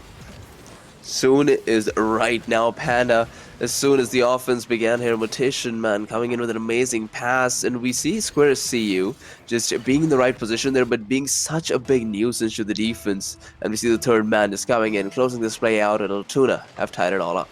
Soon is right now, Panda. as soon as the offense began here. Mortician, man, coming in with an amazing pass, and we see Square CU just being in the right position there, but being such a big nuisance to the defense. And we see the third man just coming in, closing this play out, and Altuna have tied it all up.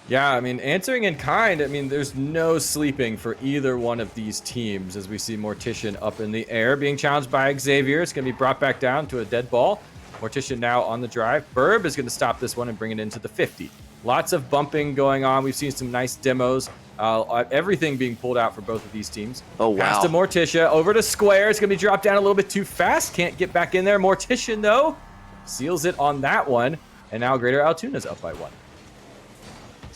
Yeah, I mean, answering in kind, I mean, there's no sleeping for either one of these teams as we see Mortician up in the air, being challenged by Xavier. It's going to be brought back down to a dead ball. Mortician now on the drive. Burb is going to stop this one and bring it into the 50. Lots of bumping going on. We've seen some nice demos. Everything being pulled out for both of these teams. Oh, wow. Pass to Morticia, over to Square. It's going to be dropped down a little bit too fast. Can't get back in there. Mortician, though, seals it on that one. And now Greater Altoona is up by 1.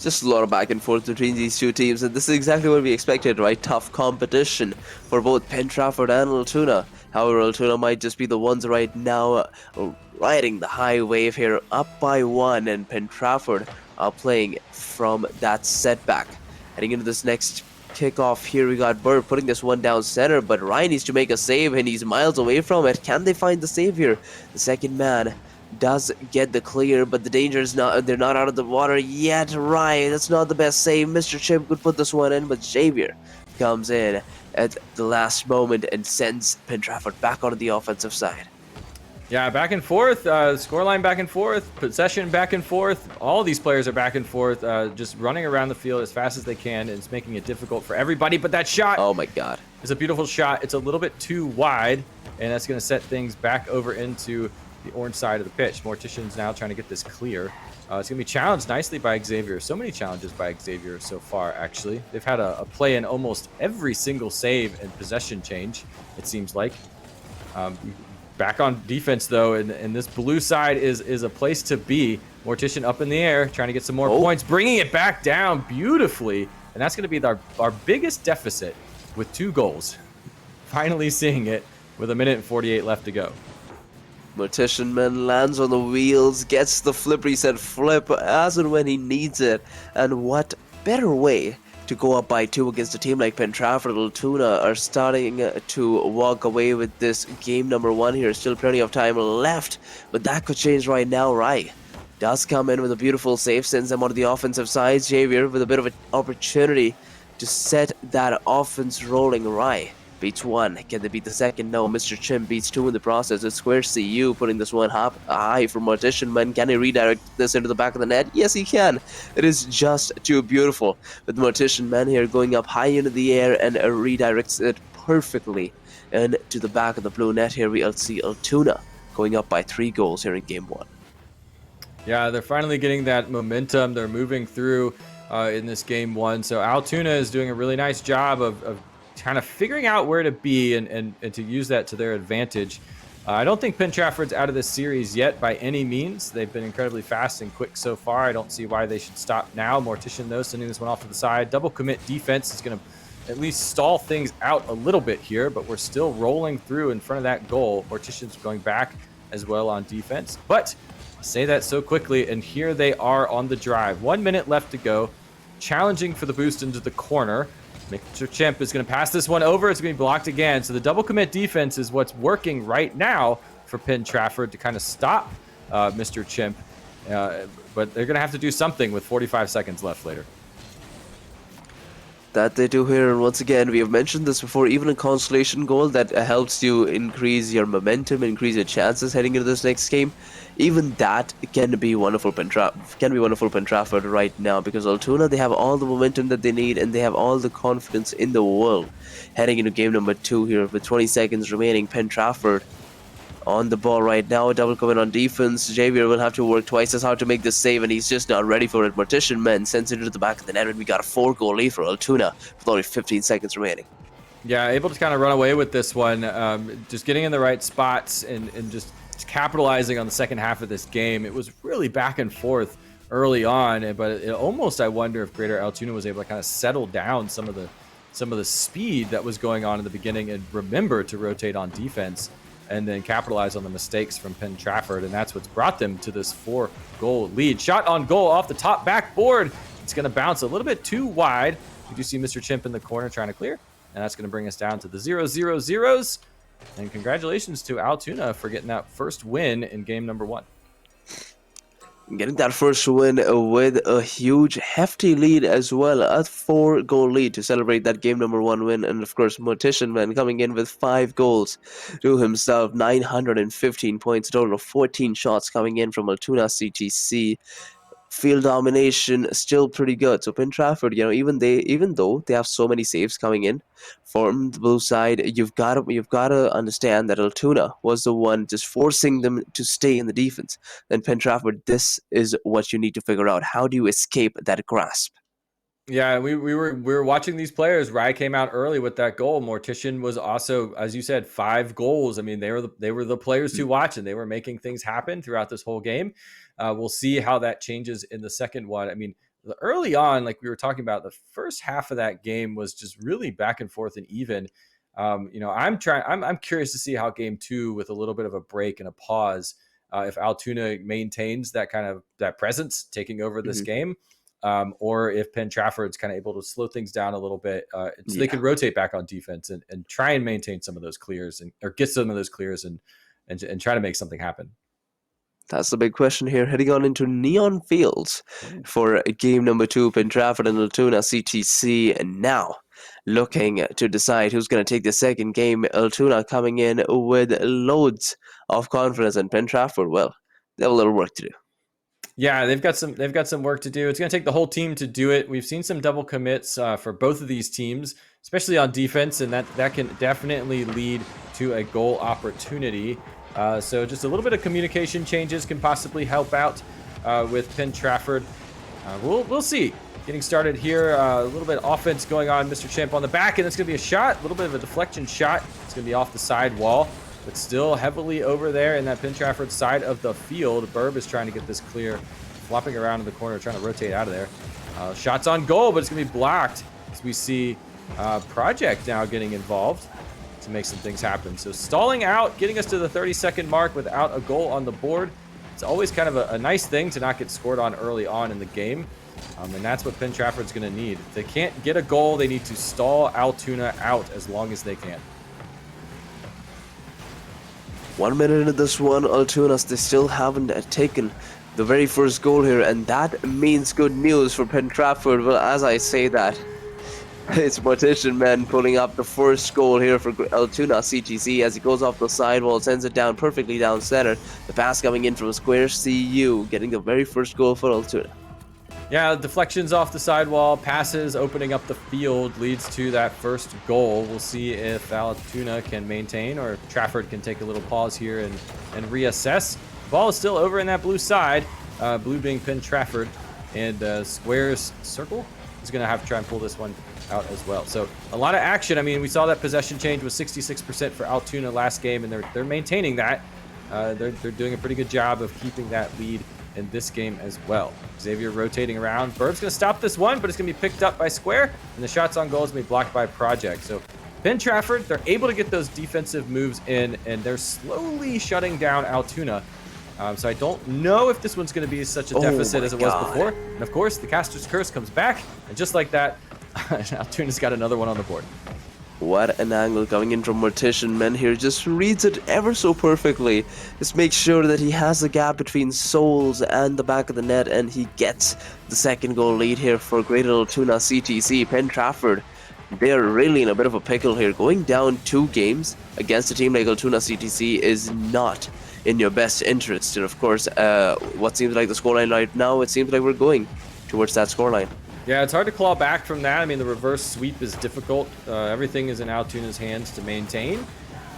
Just a lot of back and forth between these two teams, and this is exactly what we expected, right? Tough competition for both Penn Trafford and Altoona. However, Altoona might just be the ones right now riding the high wave here, up by 1, and Penn Trafford are playing from that setback. Heading into this next kickoff here, we got Bird putting this one down center, but Ryan needs to make a save, and he's miles away from it. Can they find the save here? The second man does get the clear, but the danger is not, they're not out of the water yet. Right, that's not the best save. Mr. Chip could put this one in, but Xavier comes in at the last moment and sends Penn Trafford back onto the offensive side. Yeah, back and forth, scoreline back and forth, possession back and forth. All these players are back and forth, just running around the field as fast as they can, and it's making it difficult for everybody. But that shot, oh my god, is a beautiful shot. It's a little bit too wide, and that's going to set things back over into the orange side of the pitch. Mortician's now trying to get this clear. It's going to be challenged nicely by Xavier. So many challenges by Xavier so far, actually. They've had a play in almost every single save and possession change, it seems like. Back on defense, though, and this blue side is a place to be. Mortician up in the air, trying to get some more points, bringing it back down beautifully. And that's going to be our biggest deficit with 2 goals. Finally seeing it with 1:48 left to go. Mortician man lands on the wheels, gets the flip reset flip as and when he needs it. And what better way to go up by 2 against a team like Penn Trafford. Altoona are starting to walk away with this game number 1 here. Still plenty of time left, but that could change right now. Rai does come in with a beautiful save, sends them onto the offensive side. Xavier with a bit of an opportunity to set that offense rolling. Rai beats 1. Can they beat the second? No. Mr. Chim beats 2 in the process. It's Square CU putting this one high for Mortician Man. Can he redirect this into the back of the net? Yes, he can. It is just too beautiful. With Mortician Man here going up high into the air and redirects it perfectly into the back of the blue net. Here we'll see Altoona going up by 3 goals here in game 1. Yeah, they're finally getting that momentum. They're moving through in this game 1. So Altoona is doing a really nice job of kind of figuring out where to be and to use that to their advantage. I don't think Penn Trafford's out of this series yet by any means. They've been incredibly fast and quick so far. I don't see why they should stop now. Mortician, though, sending this one off to the side. Double commit defense is going to at least stall things out a little bit here, but we're still rolling through in front of that goal. Mortician's going back as well on defense. But I say that so quickly, and here they are on the drive. 1 minute left to go. Challenging for the boost into the corner. Mr. Chimp is going to pass this one over. It's going to be blocked again. So the double commit defense is what's working right now for Penn Trafford to kind of stop Mr. Chimp. But they're going to have to do something with 45 seconds left later. That they do here, and once again, we have mentioned this before, even a consolation goal that helps you increase your momentum, increase your chances heading into this next game. Even that can be wonderful Penn Trafford right now, because Altoona, they have all the momentum that they need, and they have all the confidence in the world heading into game number 2 here with 20 seconds remaining. Penn Trafford on the ball right now, double commit on defense. Xavier will have to work twice as hard to make this save, and he's just not ready for it. Mortician Man sends it to the back of the net, and we got a 4-goal lead for Altoona with only 15 seconds remaining. Yeah, able to kind of run away with this one, just getting in the right spots and just capitalizing on the second half of this game. It was really back and forth early on, but it almost, I wonder if Greater Altoona was able to kind of settle down some of the speed that was going on in the beginning and remember to rotate on defense and then capitalize on the mistakes from Penn Trafford, and that's what's brought them to this 4-goal lead. Shot on goal off the top backboard. It's going to bounce a little bit too wide. You do see Mr. Chimp in the corner trying to clear, and that's going to bring us down to the 0-0-0s. And congratulations to Altoona for getting that first win in game number 1. Getting that first win with a huge, hefty lead as well, a 4-goal lead to celebrate that game number 1 win. And of course, Mortician Man coming in with 5 goals to himself, 915 points, a total of 14 shots coming in from Altoona CTC. Field domination still pretty good. So Pin Trafford, even though they have so many saves coming in from the blue side, you've gotta understand that Altoona was the one just forcing them to stay in the defense. Then Pin Trafford, this is what you need to figure out. How do you escape that grasp? Yeah, we were watching these players. Rye came out early with that goal. Mortician was also, as you said, 5 goals. I mean, they were the players to watch, and they were making things happen throughout this whole game. We'll see how that changes in the second one. I mean, early on, like we were talking about, the first half of that game was just really back and forth and even. I'm curious to see how game 2, with a little bit of a break and a pause, if Altoona maintains that presence taking over this game. Or if Penn Trafford's kind of able to slow things down a little bit, so they can rotate back on defense and try and maintain some of those clears or get some of those clears and try to make something happen. That's the big question here. Heading on into Neon Fields for game number 2, Penn Trafford and Altoona CTC. And now looking to decide who's going to take the second game. Altoona coming in with loads of confidence, and Penn Trafford, well, they have a little work to do. Yeah, they've got some work to do. It's going to take the whole team to do it. We've seen some double commits for both of these teams, especially on defense, and that can definitely lead to a goal opportunity. So just a little bit of communication changes can possibly help out with Penn Trafford. We'll see. Getting started here, a little bit of offense going on. Mr. Champ on the back, and it's going to be a shot, a little bit of a deflection shot. It's going to be off the side wall, but still heavily over there in that Penn Trafford side of the field. Burb is trying to get this clear, flopping around in the corner, trying to rotate out of there. Shots on goal, but it's going to be blocked as we see Project now getting involved to make some things happen. So stalling out, getting us to the 30-second mark without a goal on the board. It's always kind of a nice thing to not get scored on early on in the game. And that's what Penn Trafford's going to need. If they can't get a goal, they need to stall Altoona out as long as they can. 1 minute into this one, Altoona, they still haven't taken the very first goal here, and that means good news for Penn Trafford. Well, as I say that, it's Mortician Man pulling up the first goal here for Altoona CTC as he goes off the sidewall, sends it down perfectly down center. The pass coming in from Square CU, getting the very first goal for Altoona. Yeah, deflections off the sidewall, passes opening up the field leads to that first goal. We'll see if Altoona can maintain or Trafford can take a little pause here and reassess. Ball is still over in that blue side, blue being Penn Trafford, and Square's circle is going to have to try and pull this one out as well. So a lot of action. I mean, we saw that possession change was 66% for Altoona last game, and they're maintaining that. They're doing a pretty good job of keeping that lead in this game as well. Xavier rotating around. Burb's going to stop this one, but it's going to be picked up by Square, and the shots on goal is going to be blocked by Project. So Penn Trafford, they're able to get those defensive moves in, and they're slowly shutting down Altoona. So I don't know if this one's going to be such a deficit as it was before. And of course, the Caster's Curse comes back, and just like that, Altoona's got another one on the board. What an angle coming in from Mortician Man here. Just reads it ever so perfectly. Just makes sure that he has the gap between Souls and the back of the net, and he gets the second goal lead here for Greater Altoona CTC. Penn Trafford, they're really in a bit of a pickle here. Going down 2 games against a team like Altoona CTC is not in your best interest. And of course, what seems like the scoreline right now, it seems like we're going towards that scoreline. Yeah, it's hard to claw back from that. I mean, the reverse sweep is difficult. Everything is in Altoona's hands to maintain.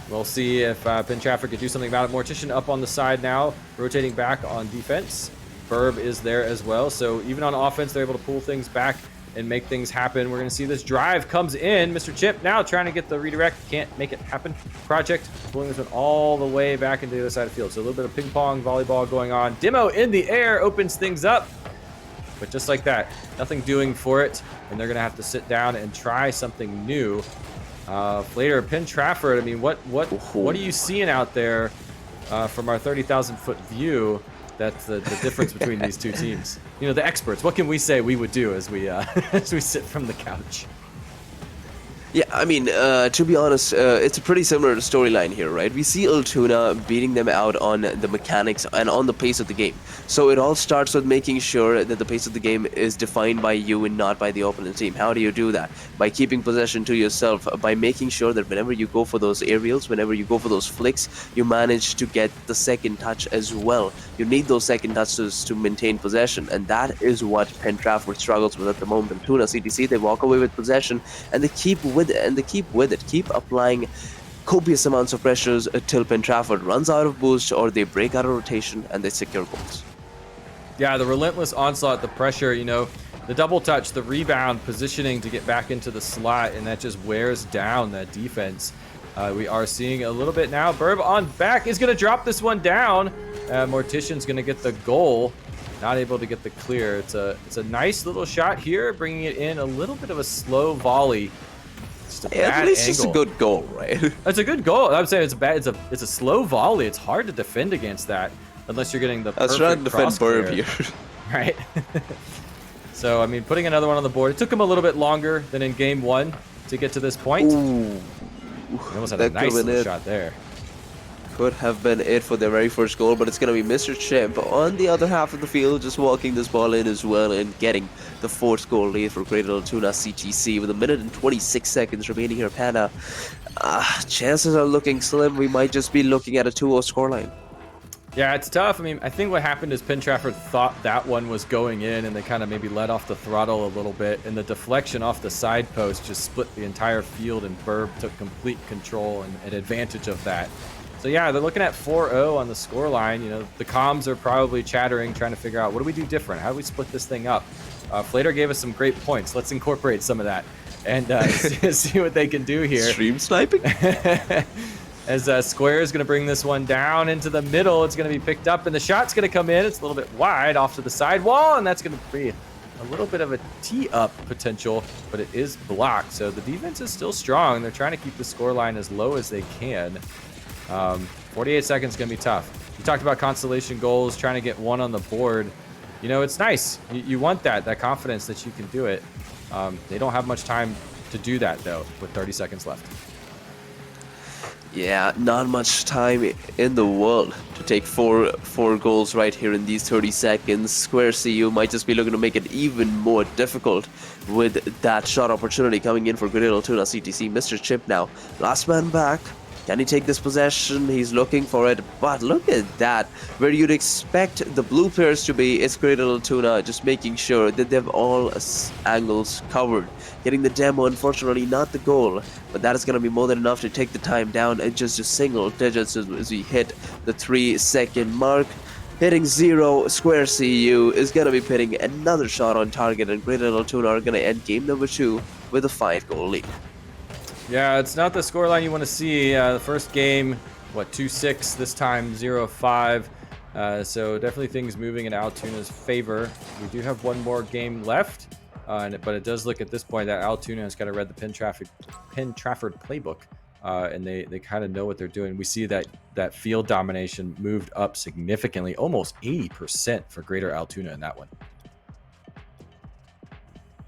We'll see if Penn Trafford could do something about it. Mortician up on the side now, rotating back on defense. Burb is there as well. So even on offense, they're able to pull things back and make things happen. We're going to see this drive comes in. Mr. Chip now trying to get the redirect. Can't make it happen. Project pulling this one all the way back into the other side of the field. So a little bit of ping pong, volleyball going on. Demo in the air opens things up. But just like that, nothing doing for it, and they're going to have to sit down and try something new. Flader, Penn Trafford, I mean, what are you seeing out there from our 30,000-foot view that's the difference between these two teams? You know, the experts, what can we say we would do as we as we sit from the couch? Yeah, I mean, to be honest, it's a pretty similar storyline here, right? We see Altoona beating them out on the mechanics and on the pace of the game. So it all starts with making sure that the pace of the game is defined by you and not by the opponent team. How do you do that? By keeping possession to yourself, by making sure that whenever you go for those aerials, whenever you go for those flicks, you manage to get the second touch as well. You need those second touches to maintain possession, and that is what Penn Trafford struggles with at the moment. Altoona CTC, they walk away with possession, and they keep with it, and they keep applying copious amounts of pressures till Penn Trafford runs out of boost or they break out of rotation and they secure goals. Yeah, the relentless onslaught, the pressure, the double touch, the rebound, positioning to get back into the slot, and that just wears down that defense. We are seeing a little bit now. Burb on back is going to drop this one down. Mortician's going to get the goal. Not able to get the clear. It's a nice little shot here, bringing it in. A little bit of a slow volley. Just a bad At least angle. it's a good goal, right? It's a good goal. I would say it's a slow volley. It's hard to defend against that unless you're getting the Let's perfect try to defend cross Burb clear. here. Right. So, I mean, putting another one on the board. It took him a little bit longer than in game one to get to this point. Ooh. He almost had a nice little shot there. Could have been it for their very first goal, but it's going to be Mr. Chimp on the other half of the field, just walking this ball in as well and getting the fourth goal lead for Greater Altoona CTC with 1 minute and 26 seconds remaining here. Panda, chances are looking slim. We might just be looking at a 2-0 scoreline. Yeah, it's tough. I mean, I think what happened is Penn Trafford thought that one was going in, and they kind of maybe let off the throttle a little bit, and the deflection off the side post just split the entire field, and Burb took complete control and advantage of that. So yeah, they're looking at 4-0 on the scoreline. The comms are probably chattering, trying to figure out, what do we do different? How do we split this thing up? Flader gave us some great points. Let's incorporate some of that and see what they can do here. Stream sniping? As Square is going to bring this one down into the middle. It's going to be picked up, and the shot's going to come in. It's a little bit wide off to the side wall, and that's going to be a little bit of a tee-up potential, but it is blocked. So the defense is still strong. They're trying to keep the scoreline as low as they can. 48 seconds is going to be tough. You talked about consolation goals, trying to get one on the board. It's nice. You want that confidence that you can do it. They don't have much time to do that, though, with 30 seconds left. Yeah, not much time in the world to take four goals right here in these 30 seconds. Square CU might just be looking to make it even more difficult with that shot opportunity coming in for Greater Altoona CTC. Mr. Chip now, last man back. Can he take this possession? He's looking for it, but look at that. Where you'd expect the blue players to be, it's Greater Altoona just making sure that they have all angles covered. Getting the demo, unfortunately not the goal, but that is going to be more than enough to take the time down and just single digits as we hit the 3-second mark. Hitting 0, Square CU is going to be pitting another shot on target, and Greater Altoona are going to end game number 2 with a 5-goal lead. Yeah, it's not the scoreline you want to see. The first game, 2-6, this time 0-5. So definitely things moving in Altoona's favor. We do have one more game left, but it does look at this point that Altoona has kind of read the Penn Trafford playbook, and they kind of know what they're doing. We see that field domination moved up significantly, almost 80% for Greater Altoona in that one.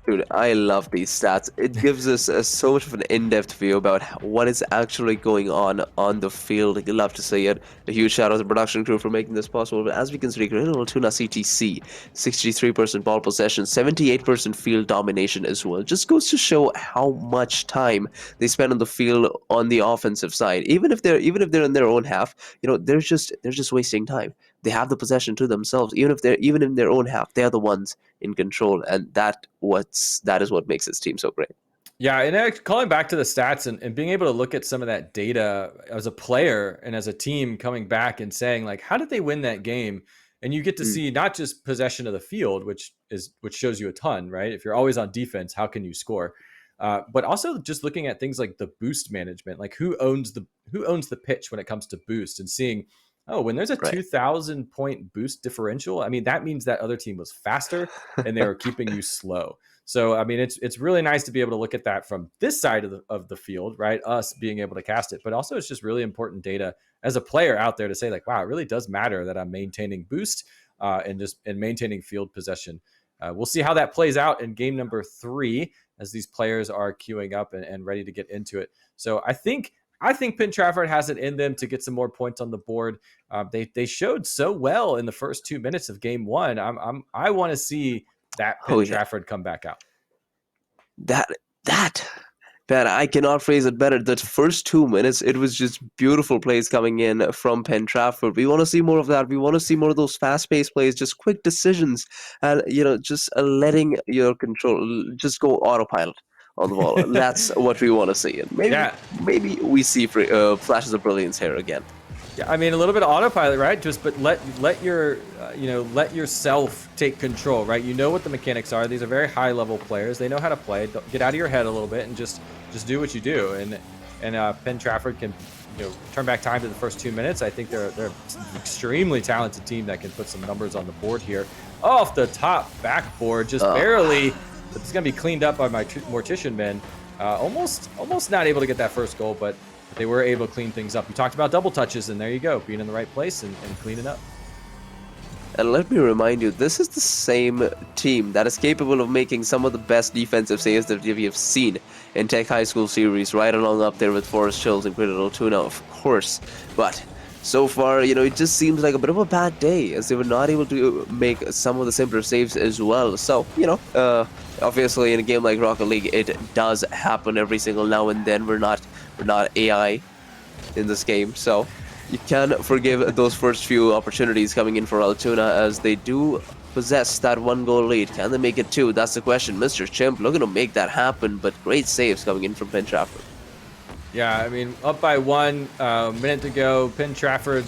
Dude, I love these stats. It gives us so much of an in-depth view about what is actually going on the field. I love to see it. A huge shout out to the production crew for making this possible. But as we can see, Greater Altoona CTC, 63% ball possession, 78% field domination as well. Just goes to show how much time they spend on the field on the offensive side. Even if they're in their own half, they're just wasting time. They have the possession to themselves. Even in their own half, they're the ones in control, and that is what makes this team so great. Yeah, and calling back to the stats and being able to look at some of that data as a player and as a team, coming back and saying, like, how did they win that game? And you get to see not just possession of the field, which shows you a ton, right? If you're always on defense, how can you score? But also just looking at things like the boost management, like who owns the pitch when it comes to boost, and seeing, when there's a 2,000 point boost differential, I mean, that means that other team was faster and they were keeping you slow. So, I mean, it's really nice to be able to look at that from this side of the field, right? Us being able to cast it, but also it's just really important data as a player out there to say, like, wow, it really does matter that I'm maintaining boost and maintaining field possession. We'll see how that plays out in game number 3 as these players are queuing up and ready to get into it. So I think Penn Trafford has it in them to get some more points on the board. They showed so well in the first 2 minutes of game 1. I want to see that Penn Trafford come back out. That Man, I cannot phrase it better. The first 2 minutes, it was just beautiful plays coming in from Penn Trafford. We want to see more of that. We want to see more of those fast-paced plays, just quick decisions, and just letting your control just go autopilot on the ball. That's what we want to see. And maybe we see flashes of brilliance here again. Yeah, I mean a little bit of autopilot, right? But let your let yourself take control, right? You know what the mechanics are. These are very high level players. They know how to play. Get out of your head a little bit and just do what you do. And Penn Trafford can turn back time to the first 2 minutes. I think they're an extremely talented team that can put some numbers on the board here. Off the top backboard, just barely. But it's gonna be cleaned up by my Mortician men. Almost not able to get that first goal, but they were able to clean things up. You talked about double touches, and there you go, being in the right place and cleaning up. And let me remind you, this is the same team that is capable of making some of the best defensive saves that we have seen in TEC High School Series, right along up there with Forest Hills and Greater Altoona, of course. But so far, it just seems like a bit of a bad day, as they were not able to make some of the simpler saves as well. So, obviously in a game like Rocket League, it does happen every single now and then. We're not AI in this game, so you can forgive those first few opportunities coming in for Altoona, as they do possess that 1-goal lead. Can they make it 2? That's the question. Mr. Chimp looking to make that happen, but great saves coming in from Penn Trafford. Yeah, I mean, up by 1 minute to go. Penn Trafford,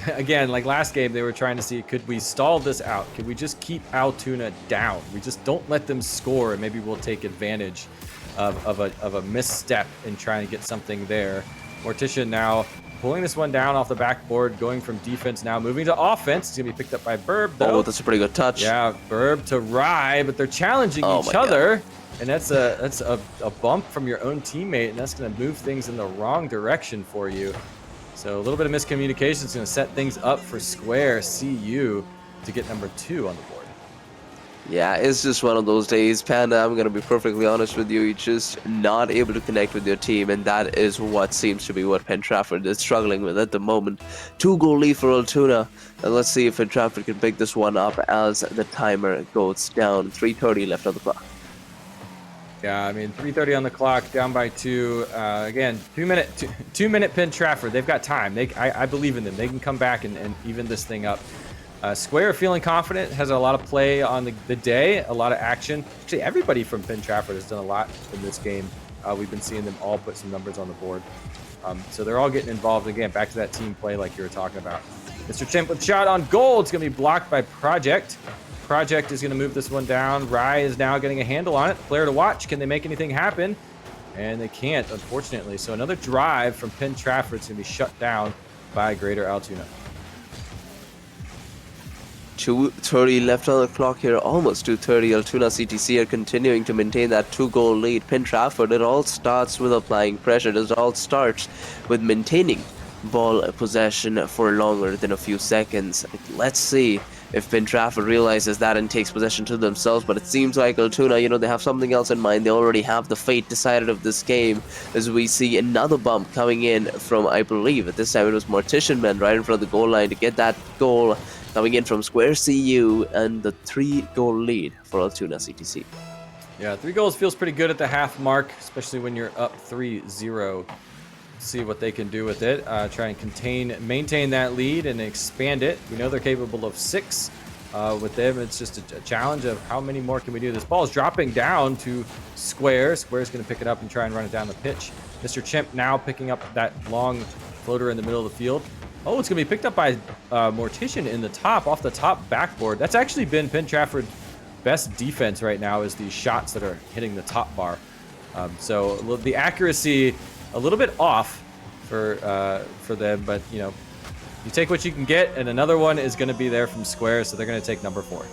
again, like last game, they were trying to see, could we stall this out? Could we just keep Altoona down? We just don't let them score, and maybe we'll take advantage of a misstep in trying to get something there. Mortician now pulling this one down off the backboard, going from defense now, moving to offense. It's going to be picked up by Burb, though. Oh, that's a pretty good touch. Yeah, Burb to Rye, but they're challenging each other. God. And that's a bump from your own teammate, and that's going to move things in the wrong direction for you. So a little bit of miscommunication is going to set things up for Square CU to get number 2 on the board. Yeah, it's just one of those days, Panda. I'm going to be perfectly honest with you. You're just not able to connect with your team, and that is what seems to be what Penn Trafford is struggling with at the moment. 2-goal lead for Altoona, and let's see if Penn Trafford can pick this one up as the timer goes down. 3:30 left on the clock. Yeah, I mean, 3:30 on the clock, down by 2. Again, 2-minute Penn Trafford. They've got time. I believe in them. They can come back and even this thing up. Square feeling confident, has a lot of play on the day, a lot of action. Actually, everybody from Penn Trafford has done a lot in this game. We've been seeing them all put some numbers on the board. So they're all getting involved. Again, back to that team play like you were talking about. Mr. Chimp with shot on goal. It's going to be blocked by Project. Project is going to move this one down. Rye is now getting a handle on it. Player to watch. Can they make anything happen? And they can't, unfortunately. So another drive from Penn Trafford is going to be shut down by Greater Altoona. 2:30 left on the clock here, almost 2:30. Altoona CTC are continuing to maintain that 2-goal lead. Penn Trafford, it all starts with applying pressure. It all starts with maintaining ball possession for longer than a few seconds. Let's see if Penn Trafford realizes that and takes possession to themselves, but it seems like Altoona, they have something else in mind. They already have the fate decided of this game, as we see another bump coming in from, I believe, at this time it was Mortician Men right in front of the goal line to get that goal coming in from Square CU, and the 3-goal lead for Altoona CTC. Yeah, 3 goals feels pretty good at the half mark, especially when you're up 3-0. See what they can do with it. Try and maintain that lead and expand it. We know they're capable of 6 with them. It's just a challenge of how many more can we do. This ball is dropping down to Square. Square's going to pick it up and try and run it down the pitch. Mr. Chimp now picking up that long floater in the middle of the field. Oh, it's going to be picked up by Mortician in the top, off the top backboard. That's actually been Penn Trafford's best defense right now, is these shots that are hitting the top bar. So the accuracy a little bit off for them, but you take what you can get, and another one is going to be there from Square, so they're going to take number 4.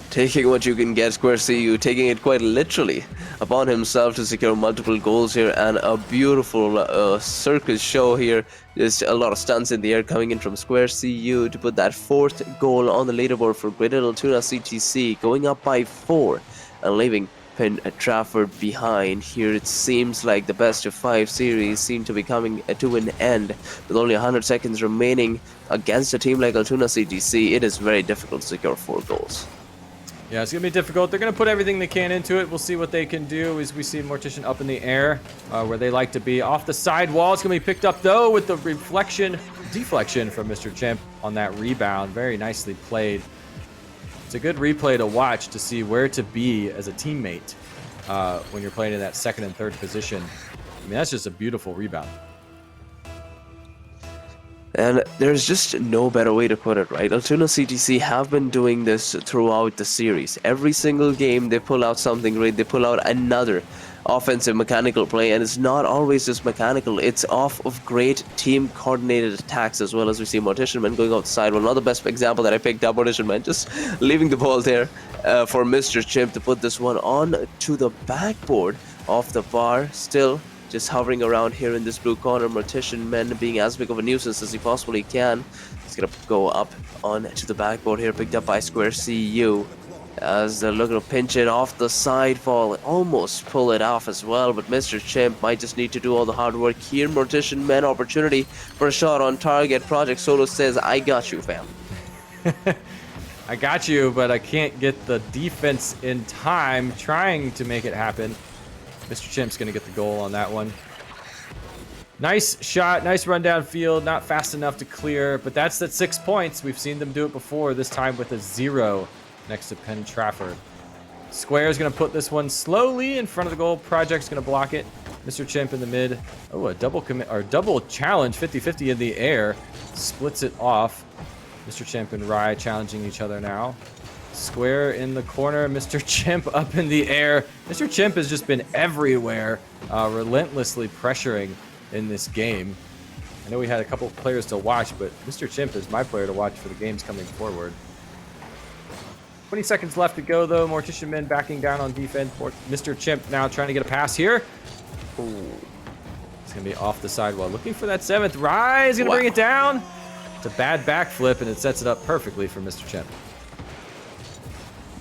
taking what you can get, Square CU taking it quite literally upon himself to secure multiple goals here, and a beautiful circus show here. Just a lot of stunts in the air coming in from Square CU to put that 4th goal on the leaderboard for Greater Altoona CTC, going up by 4 and leaving Penn Trafford behind. Here it seems like the best of 5 series seem to be coming to an end with only 100 seconds remaining. Against a team like Altoona CTC, it is very difficult to secure 4 goals. Yeah, it's going to be difficult. They're going to put everything they can into it. We'll see what they can do as we see Mortician up in the air where they like to be. Off the side wall, it's going to be picked up, though, with the deflection from Mr. Chimp on that rebound. Very nicely played. It's a good replay to watch to see where to be as a teammate when you're playing in that 2nd and 3rd position. I mean, that's just a beautiful rebound. And there's just no better way to put it, right? Altoona CTC have been doing this throughout the series. Every single game, they pull out something great. They pull out another offensive mechanical play, and it's not always just mechanical. It's off of great team-coordinated attacks as well, as we see Mortician Man going outside. Well, not the best example that I picked up, Mortician Man just leaving the ball there for Mr. Chimp to put this one on to the backboard off the bar. Still just hovering around here in this blue corner. Mortician Man being as big of a nuisance as he possibly can. He's gonna go up on to the backboard here, picked up by Square CU. As they're looking to pinch it off the sidefall, almost pull it off as well, but Mr. Chimp might just need to do all the hard work here. Mortician Man opportunity for a shot on target. Project Solo says, I got you, fam. I got you, but I can't get the defense in time, trying to make it happen. Mr. Chimp's going to get the goal on that one. Nice shot, nice run downfield, not fast enough to clear, but that's at 6 points. We've seen them do it before, this time with a 0 next to Penn Trafford. Square is going to put this one slowly in front of the goal. Project's going to block it. Mr. Chimp in the mid. Oh, a double commit or double challenge, 50-50 in the air. Splits it off. Mr. Chimp and Rye challenging each other now. Square in the corner, Mr. Chimp up in the air. Mr. Chimp has just been everywhere, relentlessly pressuring in this game. I know we had a couple of players to watch, but Mr. Chimp is my player to watch for the games coming forward. 20 seconds left to go, though. Mortician Men backing down on defense. Mr. Chimp now trying to get a pass here. Ooh. It's going to be off the sidewall. Looking for that 7th. Rye is going to bring it down. It's a bad backflip, and it sets it up perfectly for Mr. Chimp.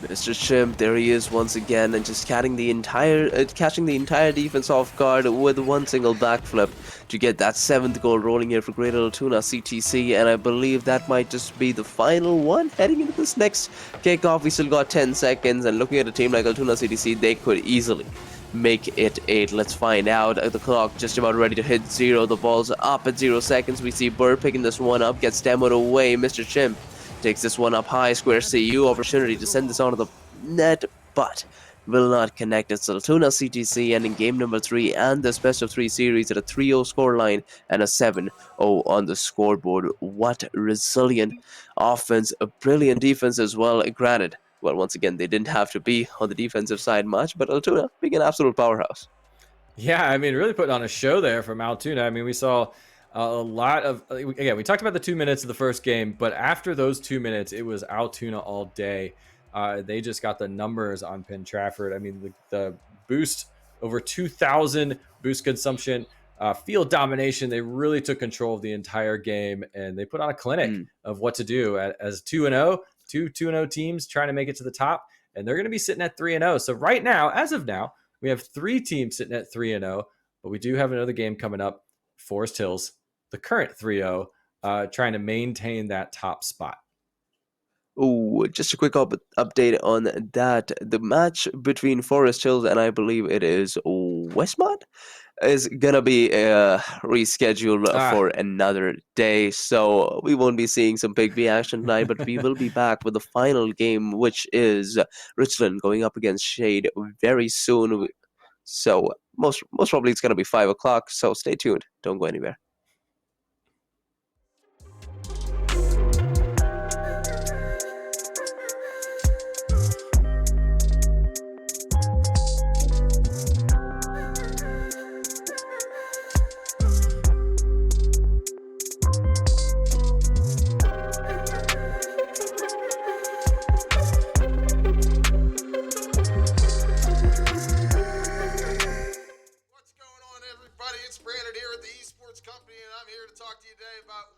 Mr. Chimp, there he is once again, and just catching the entire defense off guard with one single backflip to get that 7th goal rolling here for Greater Altoona CTC, and I believe that might just be the final one heading into this next kickoff. We still got 10 seconds, and looking at a team like Altoona CTC, they could easily make it 8. Let's find out. The clock just about ready to hit 0. The ball's up at 0 seconds. We see Bird picking this one up, gets demoed away. Mr. Chimp takes this one up high. Square CU opportunity to send this onto the net, but will not connect. It's Altoona CTC ending game number 3 and this best of 3 series at a 3-0 scoreline and a 7-0 on the scoreboard. What resilient offense, a brilliant defense as well. Granted, well, once again, they didn't have to be on the defensive side much, but Altoona being an absolute powerhouse. Yeah, I mean, really put on a show there from Altoona. I mean, we saw a lot of, again, we talked about the 2 minutes of the first game, but after those 2 minutes, it was Altoona all day. They just got the numbers on Penn Trafford. I mean, the boost, over 2,000 boost consumption, field domination. They really took control of the entire game, and they put on a clinic of what to do as 2-0, two 2-0 teams trying to make it to the top, and they're going to be sitting at 3-0. So right now, as of now, we have 3 teams sitting at 3-0, but we do have another game coming up. Forest Hills, the current 3-0, trying to maintain that top spot. Oh, just a quick update on that. The match between Forest Hills and I believe it is Westmont is gonna be rescheduled for another day, so we won't be seeing some big B action tonight, but we will be back with the final game, which is Richland going up against Shade very soon. So most probably it's gonna be 5 o'clock. So stay tuned. Don't go anywhere.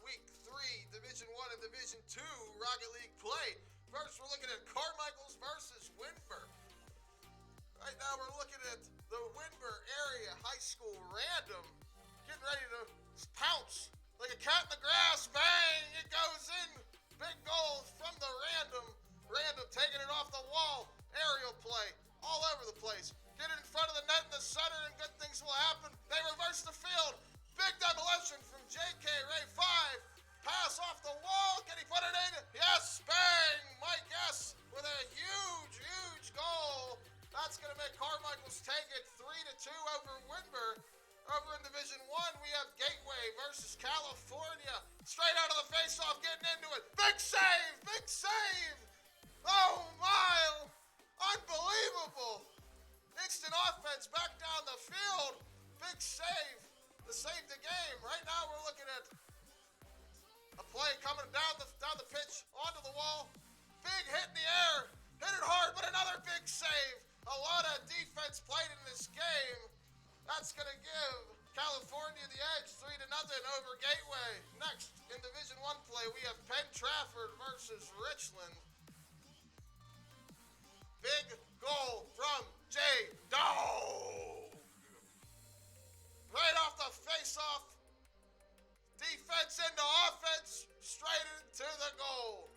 Week 3, Division 1 and Division 2 Rocket League play. First, we're looking at Carmichael's versus Windber. Right now, we're looking at the Windber area high school random. Getting ready to pounce like a cat in the grass. Bang! It goes in. Big goal from the random. Random taking it off the wall. Aerial play all over the place. Get it in front of the net in the center and good things will happen. They reverse the field. Big demolition from JK Ray 5. Pass off the wall. Can he put it in? Yes. Bang. Mike S. with a huge, huge goal. That's going to make Carmichael's take it 3-2 over Windber. Over in Division 1, we have Gateway versus California. Straight out of the face-off, getting into it. Big save! Big save! Oh, my! Unbelievable! Instant offense back down the field. Big save to save the game. Right now, we're looking at a play coming down the pitch, onto the wall. Big hit in the air. Hit it hard, but another big save. A lot of defense played in this game. That's going to give California the edge 3-0 over Gateway. Next, in Division 1 play, we have Penn Trafford versus Richland. Big goal from J. Dog. Right off the face-off. Defense into offense. Straight into the goal.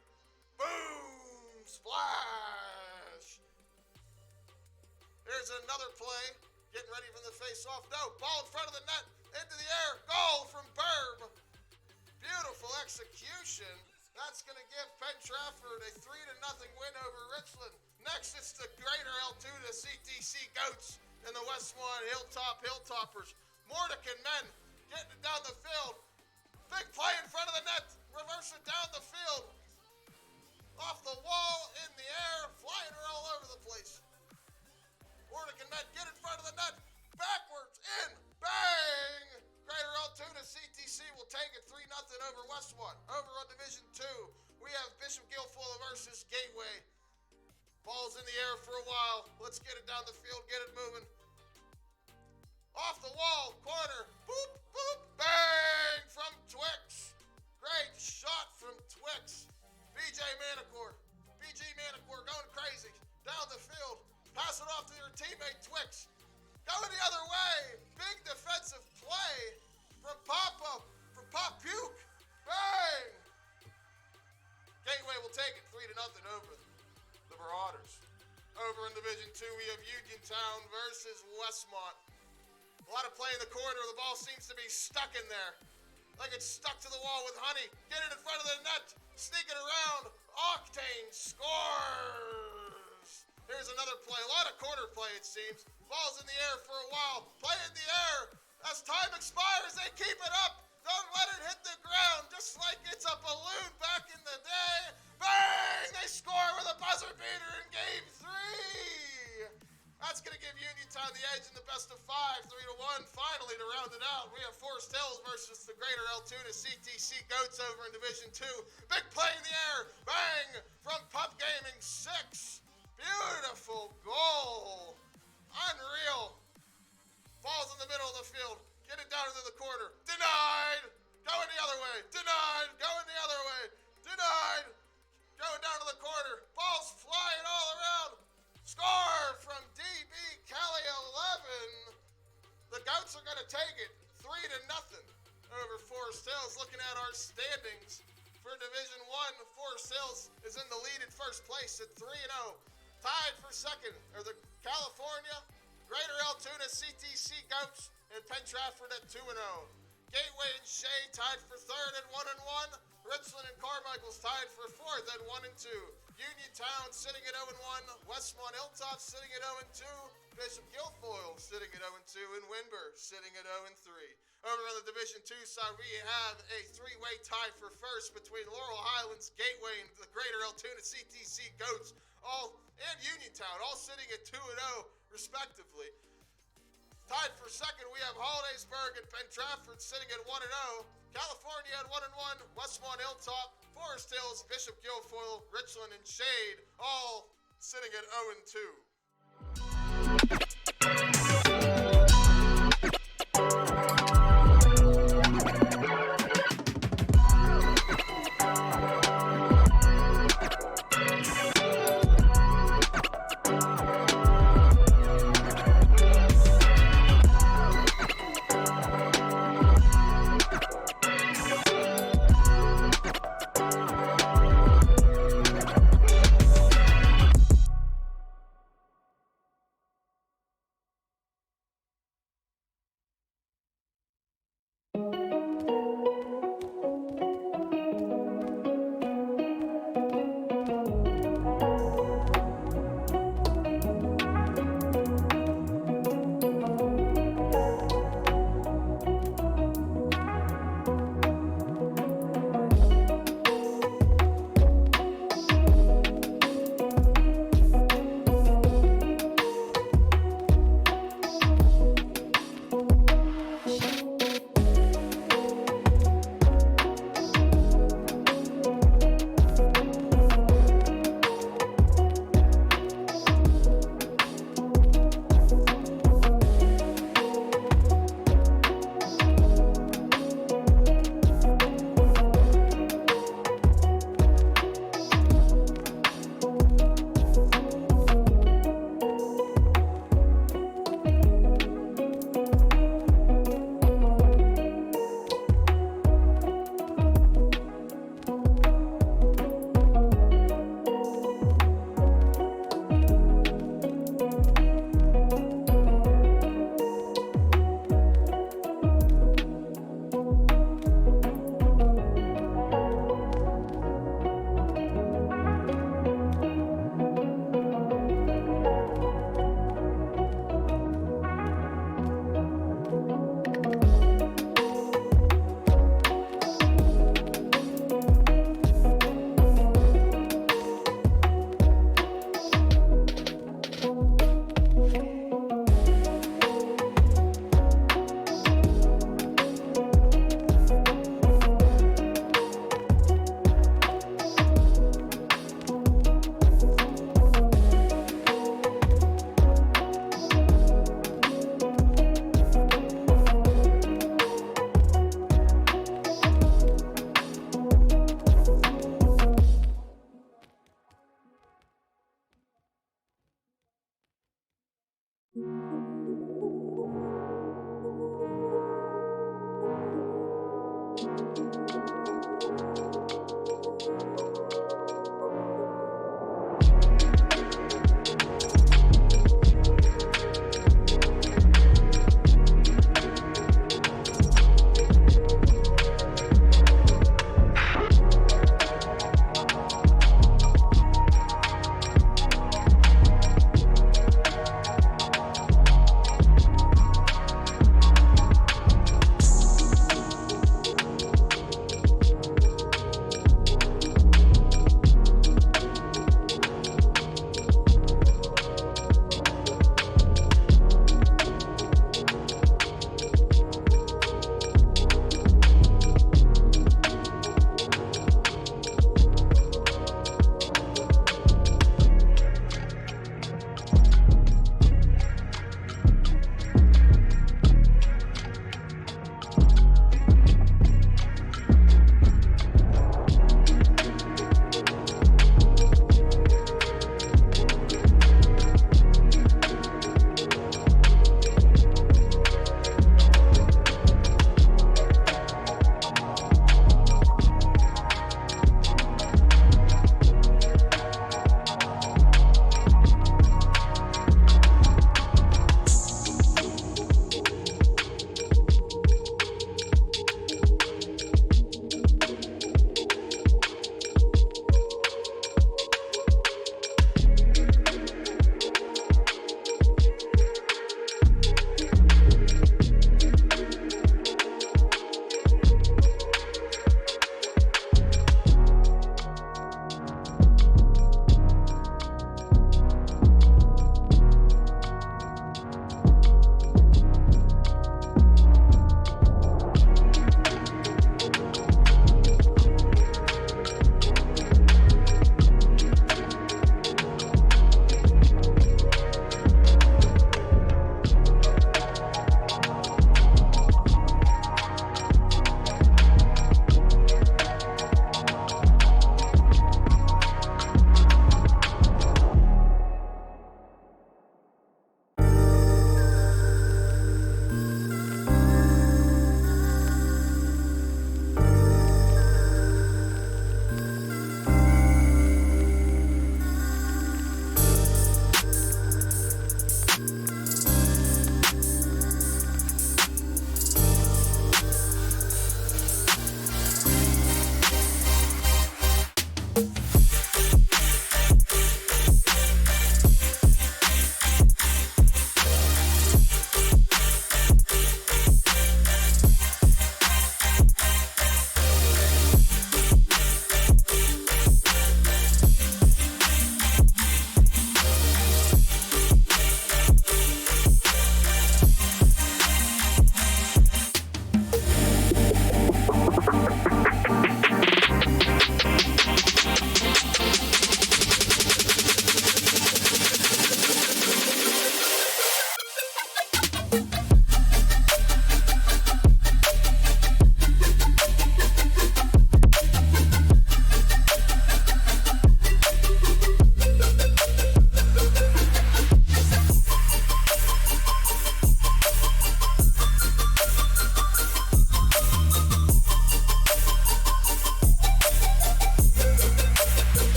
Boom. Splash. Here's another play. Getting ready from the face-off. No, ball in front of the net. Into the air. Goal from Burb. Beautiful execution. That's going to give Penn Trafford a 3-0 win over Richland. Next, it's the Greater Altoona CTC Goats and the West Swan Hilltoppers. Mordican men getting it down the field. Big play in front of the net. Reverse it down the field. Off the wall, in the air, flying her all over the place. Mordican men get in front of the net. Backwards, in, bang! Greater Altoona CTC will take it 3-0 over Westwood. Over on Division 2, we have Bishop Guilfoyle versus Gateway. Ball's in the air for a while. Let's get it down the field, get it moving. Off the wall, corner, boop, boop, bang from Twix. Great shot from Twix. BG Manicore going crazy. Down the field, pass it off to your teammate Twix. Going the other way. Big defensive play from Pop Puke. Bang! Gateway will take it 3-0 over the Marauders. Over in Division 2, we have Uniontown versus Westmont. A lot of play in the corner. The ball seems to be stuck in there. Like it's stuck to the wall with honey. Get it in front of the net. Sneak it around. Octane scores. Here's another play. A lot of corner play, it seems. Ball's in the air for a while. Play in the air. As time expires, they keep it up. Don't let it hit the ground, just like it's a balloon back in the day. Bang! They score with a buzzer beater in Game 3. That's going to give Uniontown the edge in the best of 5, 3-1. Finally, to round it out, we have Forest Hills versus the Greater Altoona CTC Goats over in Division 2. Big play in the air. Bang! From Pup Gaming 6. Beautiful goal. Unreal. Ball's in the middle of the field. Get it down into the corner. Denied. Going the other way. Denied. Going the other way. Denied. Going down to the corner. Ball's flying all around. Score from DB Kelly 11. The Goats are going to take it 3-0 over Forest Hills. Looking at our standings for Division 1, Forest Hills is in the lead in first place at 3-0. Tied for second are the California, Greater Altoona CTC Goats, and Penn Trafford at 2-0. Gateway and Shea tied for third at 1-1. Richland and Carmichael's tied for fourth at 1-2. Uniontown sitting at 0-1. Westmont Hilltop sitting at 0-2. Bishop Guilfoyle sitting at 0-2. And Windber sitting at 0-3. Over on the Division 2 side, we have a three-way tie for first between Laurel Highlands, Gateway, and the Greater Altoona CTC Goats, and Uniontown, all sitting at 2-0 respectively. Tied for second, we have Hollidaysburg and Penn Trafford sitting at 1-0. California at 1-1. Westmont Hilltop, Forest Hills, Bishop Guilfoyle, Richland, and Shade all sitting at 0-2.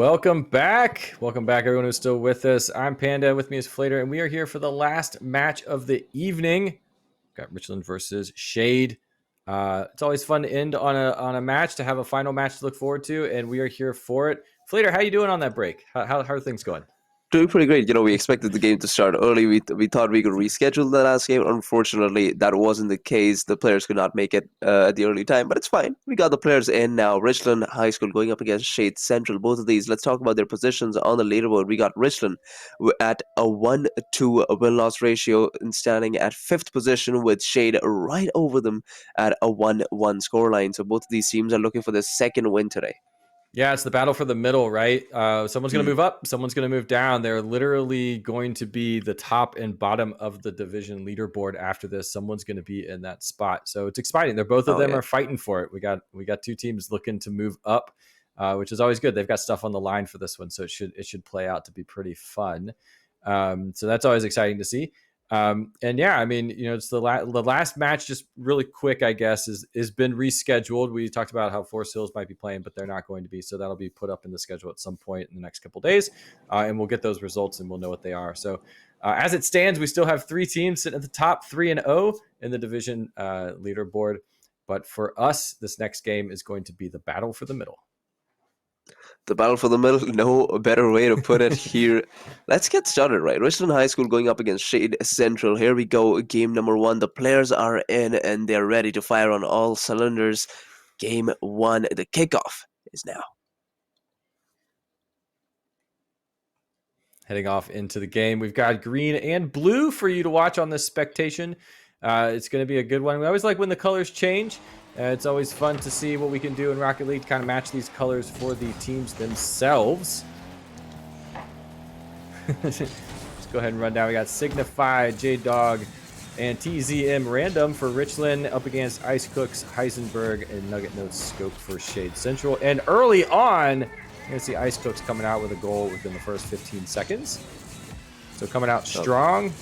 Welcome back. Welcome back, everyone who's still with us. I'm Panda. With me is Flader, and we are here for the last match of the evening. Got Richland versus Shade. It's always fun to end on a match, to have a final match to look forward to, and we are here for it. Flader, how you doing on that break? How are things going? Doing pretty great. We expected the game to start early. We thought we could reschedule the last game. Unfortunately, that wasn't the case. The players could not make it at the early time, but it's fine. We got the players in now. Richland High School going up against Shade Central. Both of these, let's talk about their positions on the leaderboard. We got Richland at a 1-2 win-loss ratio and standing at 5th position, with Shade right over them at a 1-1 scoreline. So both of these teams are looking for their second win today. Yeah, it's the battle for the middle, right? Someone's going to move up, someone's going to move down. They're literally going to be the top and bottom of the division leaderboard after this. Someone's going to be in that spot. So it's exciting. They're both of them are fighting for it. We got two teams looking to move up, which is always good. They've got stuff on the line for this one, so it should play out to be pretty fun. So that's always exciting to see. And yeah, I mean, it's the last match, just really quick, I guess, is been rescheduled. We talked about how Forest Hills might be playing, but they're not going to be. So that'll be put up in the schedule at some point in the next couple of days. And we'll get those results and we'll know what they are. So as it stands, we still have 3 teams sitting at the top, 3-0 in the division leaderboard. But for us, this next game is going to be the battle for the middle. The battle for the middle, no better way to put it here. Let's get started, right? Richland High School going up against Shade Central. Here we go, game number 1. The players are in and they're ready to fire on all cylinders. Game 1, the kickoff is now. Heading off into the game, we've got green and blue for you to watch on this spectation. It's going to be a good one. We always like when the colors change. It's always fun to see what we can do in Rocket League to kind of match these colors for the teams themselves. Let's go ahead and run down. We got Signify, J-Dog, and TZM Random for Richland up against Ice Cooks, Heisenberg, and Nugget Notes Scope for Shade Central. And early on, you're going to see Ice Cooks coming out with a goal within the first 15 seconds. So coming out strong.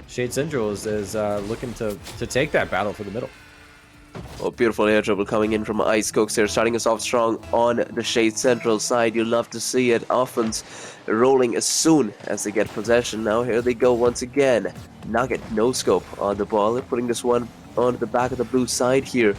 Shade Central is looking to take that battle for the middle. Oh, beautiful air dribble coming in from Ice Cooks. They're starting us off strong on the Shade Central side. You love to see it. Offense rolling as soon as they get possession. Now here they go once again. Nugget, no scope on the ball. They're putting this one onto the back of the blue side here.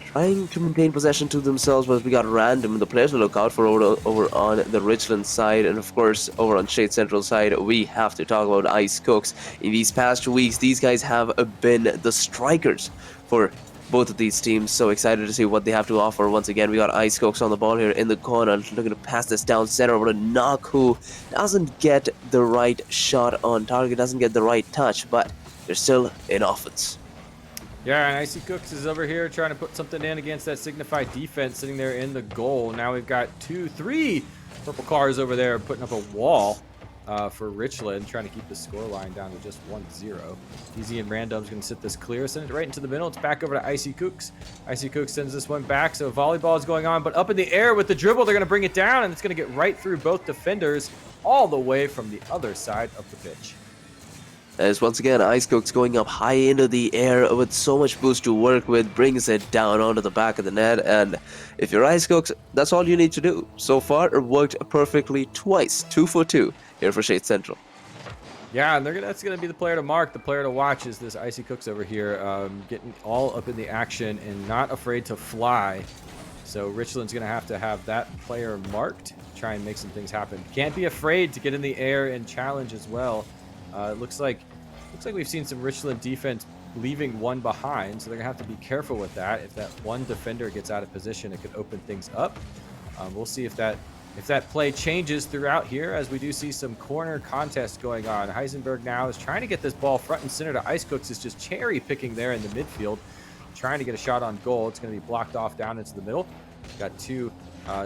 Trying to maintain possession to themselves, but we got Random. The players will look out for over on the Richland side, and of course over on Shade Central side we have to talk about Ice Cooks. In these past weeks, these guys have been the strikers for both of these teams. So excited to see what they have to offer. Once again, we got Ice Cooks on the ball here in the corner, looking to pass this down center over to Knock, who doesn't get the right shot on target, doesn't get the right touch, but they're still in offense. Yeah, and Icy Cooks is over here trying to put something in against that Signify defense sitting there in the goal. Now we've got 2-3 purple cars over there putting up a wall for Richland, trying to keep the score line down to just 1-0. Easy and Random's going to sit this clear, send it right into the middle. It's back over to Icy Cooks. Icy Cooks sends this one back, so volleyball is going on, but up in the air with the dribble, they're going to bring it down, and it's going to get right through both defenders all the way from the other side of the pitch. As once again, Ice Cooks going up high into the air with so much boost to work with, brings it down onto the back of the net, and if you're Ice Cooks, that's all you need to do. So far, it worked perfectly twice, 2 for 2 here for Shade Central. Yeah, and that's going to be the player to mark. The player to watch is this Icy Cooks over here, getting all up in the action and not afraid to fly. So Richland's going to have that player marked, try and make some things happen. Can't be afraid to get in the air and challenge as well. It looks like we've seen some Richland defense leaving one behind, so they're gonna have to be careful with that. If that one defender gets out of position, it could open things up. We'll see if that play changes throughout here, as we do see some corner contests going on. Heisenberg now is trying to get this ball front and center to Ice Cooks, is just cherry picking there in the midfield, trying to get a shot on goal. It's gonna be blocked off down into the middle. Got 2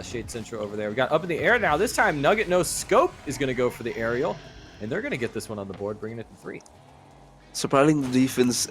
Shade Central over there. We got up in the air now. This time Nugget No Scope is gonna go for the aerial, and they're going to get this one on the board, bringing it to 3. Surprisingly, the defense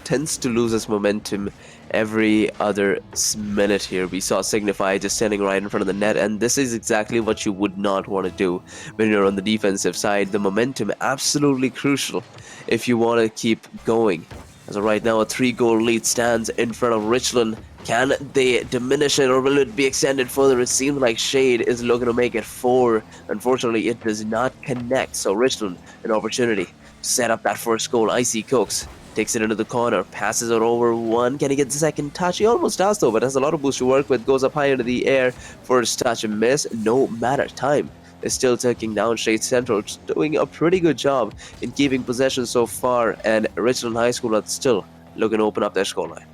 tends to lose its momentum every other minute here. We saw Signify just standing right in front of the net, and this is exactly what you would not want to do when you're on the defensive side. The momentum, absolutely crucial if you want to keep going. As of right now, a 3-goal lead stands in front of Richland Can they diminish it or will it be extended further? It seems like Shade is looking to make it 4. Unfortunately, it does not connect. So Richland, an opportunity to set up that first goal. Icy Cooks takes it into the corner, passes it over one. Can he get the second touch? He almost does though, but has a lot of boost to work with. Goes up high into the air. First touch and miss. No matter. Time is still taking down Shade Central, doing a pretty good job in keeping possession so far. And Richland High School are still looking to open up their scoreline.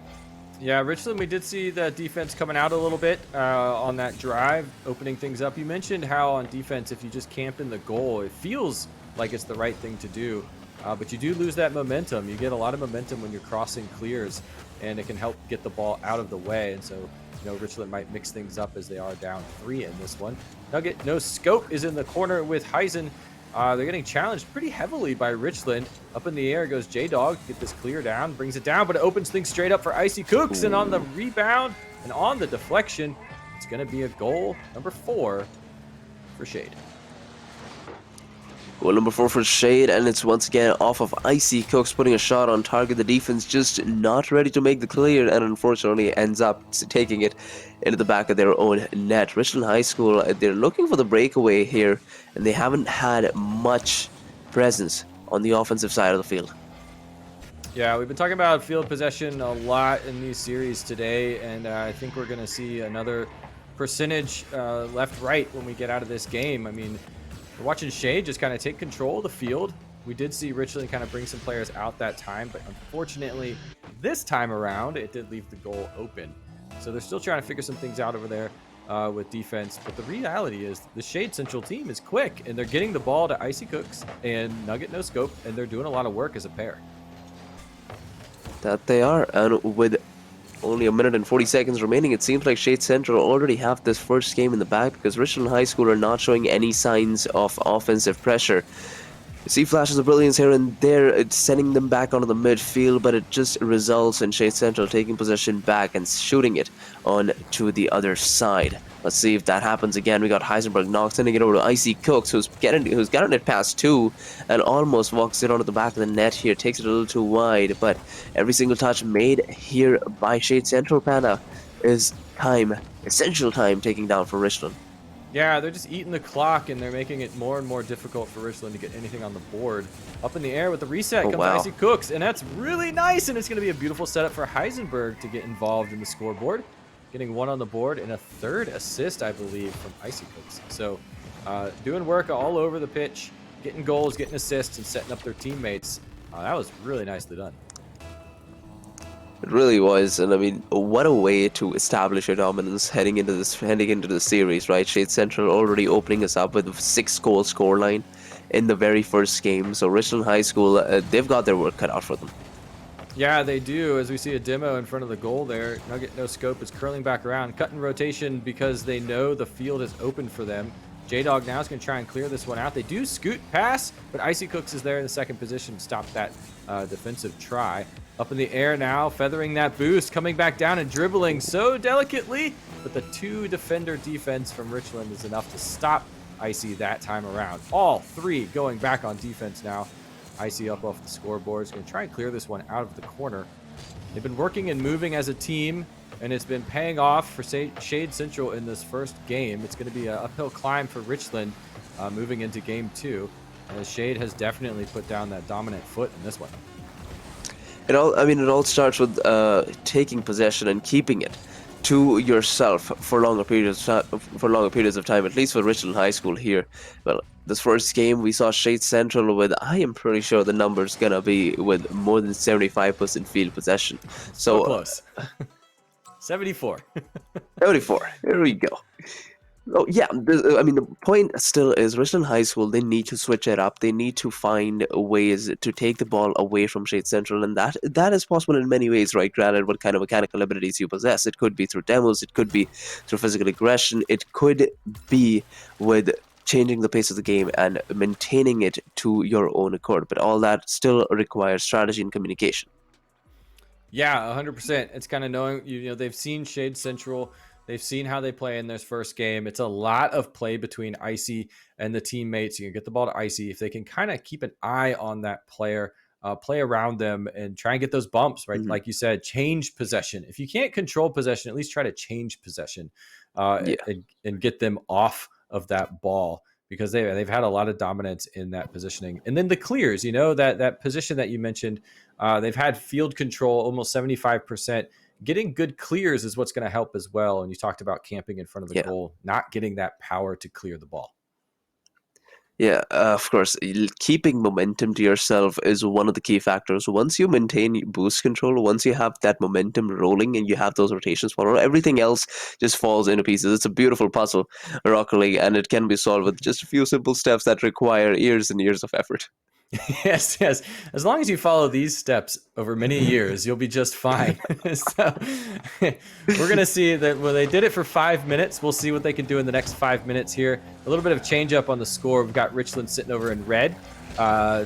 Yeah, Richland, we did see the defense coming out a little bit on that drive, opening things up. You mentioned how on defense, if you just camp in the goal, it feels like it's the right thing to do. But you do lose that momentum. You get a lot of momentum when you're crossing clears, and it can help get the ball out of the way. And so, Richland might mix things up as they are down 3 in this one. Nugget, no scope, is in the corner with Heisen. They're getting challenged pretty heavily by Richland. Up in the air goes J-Dog. Get this clear down. Brings it down, but it opens things straight up for Icy Cooks. And on the rebound and on the deflection, it's going to be a goal number 4 for Shade. Goal number 4 for Shade, and it's once again off of Icy Cooks, putting a shot on target. The defense just not ready to make the clear, and unfortunately ends up taking it into the back of their own net. Richland High School, they're looking for the breakaway here, and they haven't had much presence on the offensive side of the field. Yeah, we've been talking about field possession a lot in these series today, and I think we're going to see another percentage left-right when we get out of this game. I mean, we're watching Shade just kind of take control of the field. We did see Richland kind of bring some players out that time, but unfortunately, this time around, it did leave the goal open. So they're still trying to figure some things out over there with defense. But the reality is the Shade Central team is quick, and they're getting the ball to Icy Cooks and Nugget No Scope, and they're doing a lot of work as a pair. That they are, and with only 1 minute and 40 seconds remaining, it seems like Shade Central already have this first game in the bag because Richland High School are not showing any signs of offensive pressure. You see flashes of brilliance here and there, it's sending them back onto the midfield, but it just results in Shade Central taking possession back and shooting it on to the other side. Let's see if that happens again. We got Heisenberg knocks, sending it over to Icy Cooks, who's getting it past 2 and almost walks it onto the back of the net here. Takes it a little too wide, but every single touch made here by Shade Central Panda is time, essential time, taking down for Richland. Yeah, they're just eating the clock, and they're making it more and more difficult for Richland to get anything on the board. Up in the air with the reset comes Icy Cooks, and that's really nice, and it's going to be a beautiful setup for Heisenberg to get involved in the scoreboard. Getting 1 on the board and a 3rd assist, I believe, from Icy Cooks. So doing work all over the pitch, getting goals, getting assists, and setting up their teammates. That was really nicely done. It really was, and I mean, what a way to establish your dominance heading into the series, right? Shade Central already opening us up with a 6-goal scoreline in the very first game. So Richland High School, they've got their work cut out for them. Yeah, they do. As we see a demo in front of the goal there, Nugget No Scope is curling back around, cutting rotation because they know the field is open for them. J-Dog now is going to try and clear this one out. They do scoot pass, but Icy Cooks is there in the second position to stop that defensive try. Up in the air now, feathering that boost, coming back down and dribbling so delicately, but the 2-defender defense from Richland is enough to stop Icy that time around. All 3 going back on defense now. Icy up off the scoreboard is going to try and clear this one out of the corner. They've been working and moving as a team, and it's been paying off for Shade Central in this first game. It's going to be an uphill climb for Richland moving into game 2, as Shade has definitely put down that dominant foot in this one. It all starts with taking possession and keeping it to yourself for longer periods of time, at least for Richland High School here. Well, this first game we saw Shade Central with, I am pretty sure the number's gonna be with more than 75% field possession. So close. 74. 74. Here we go. Oh yeah, the point still is Richland High School, they need to switch it up. They need to find ways to take the ball away from Shade Central, and that is possible in many ways, right? Granted, what kind of mechanical abilities you possess. It could be through demos, it could be through physical aggression, it could be with changing the pace of the game and maintaining it to your own accord. But all that still requires strategy and communication. Yeah, 100%. It's kind of knowing, they've seen Shade Central. They've seen how they play in their first game. It's a lot of play between Icy and the teammates. You can get the ball to Icy. If they can kind of keep an eye on that player, play around them and try and get those bumps, right? Mhm. Like you said, change possession. If you can't control possession, at least try to change possession Yeah. and get them off of that ball, because they've had a lot of dominance in that positioning. And then the clears, that position that you mentioned, they've had field control almost 75%. Getting good clears is what's going to help as well. And you talked about camping in front of the Yeah. goal, not getting that power to clear the ball. Yeah, of course. Keeping momentum to yourself is one of the key factors. Once you maintain boost control, once you have that momentum rolling and you have those rotations followed, everything else just falls into pieces. It's a beautiful puzzle, Rocket League, and it can be solved with just a few simple steps that require years and years of effort. Yes. As long as you follow these steps over many years, you'll be just fine. So we're going to see that when they did it for 5 minutes, we'll see what they can do in the next 5 minutes here. A little bit of change up on the score. We've got Richland sitting over in red. I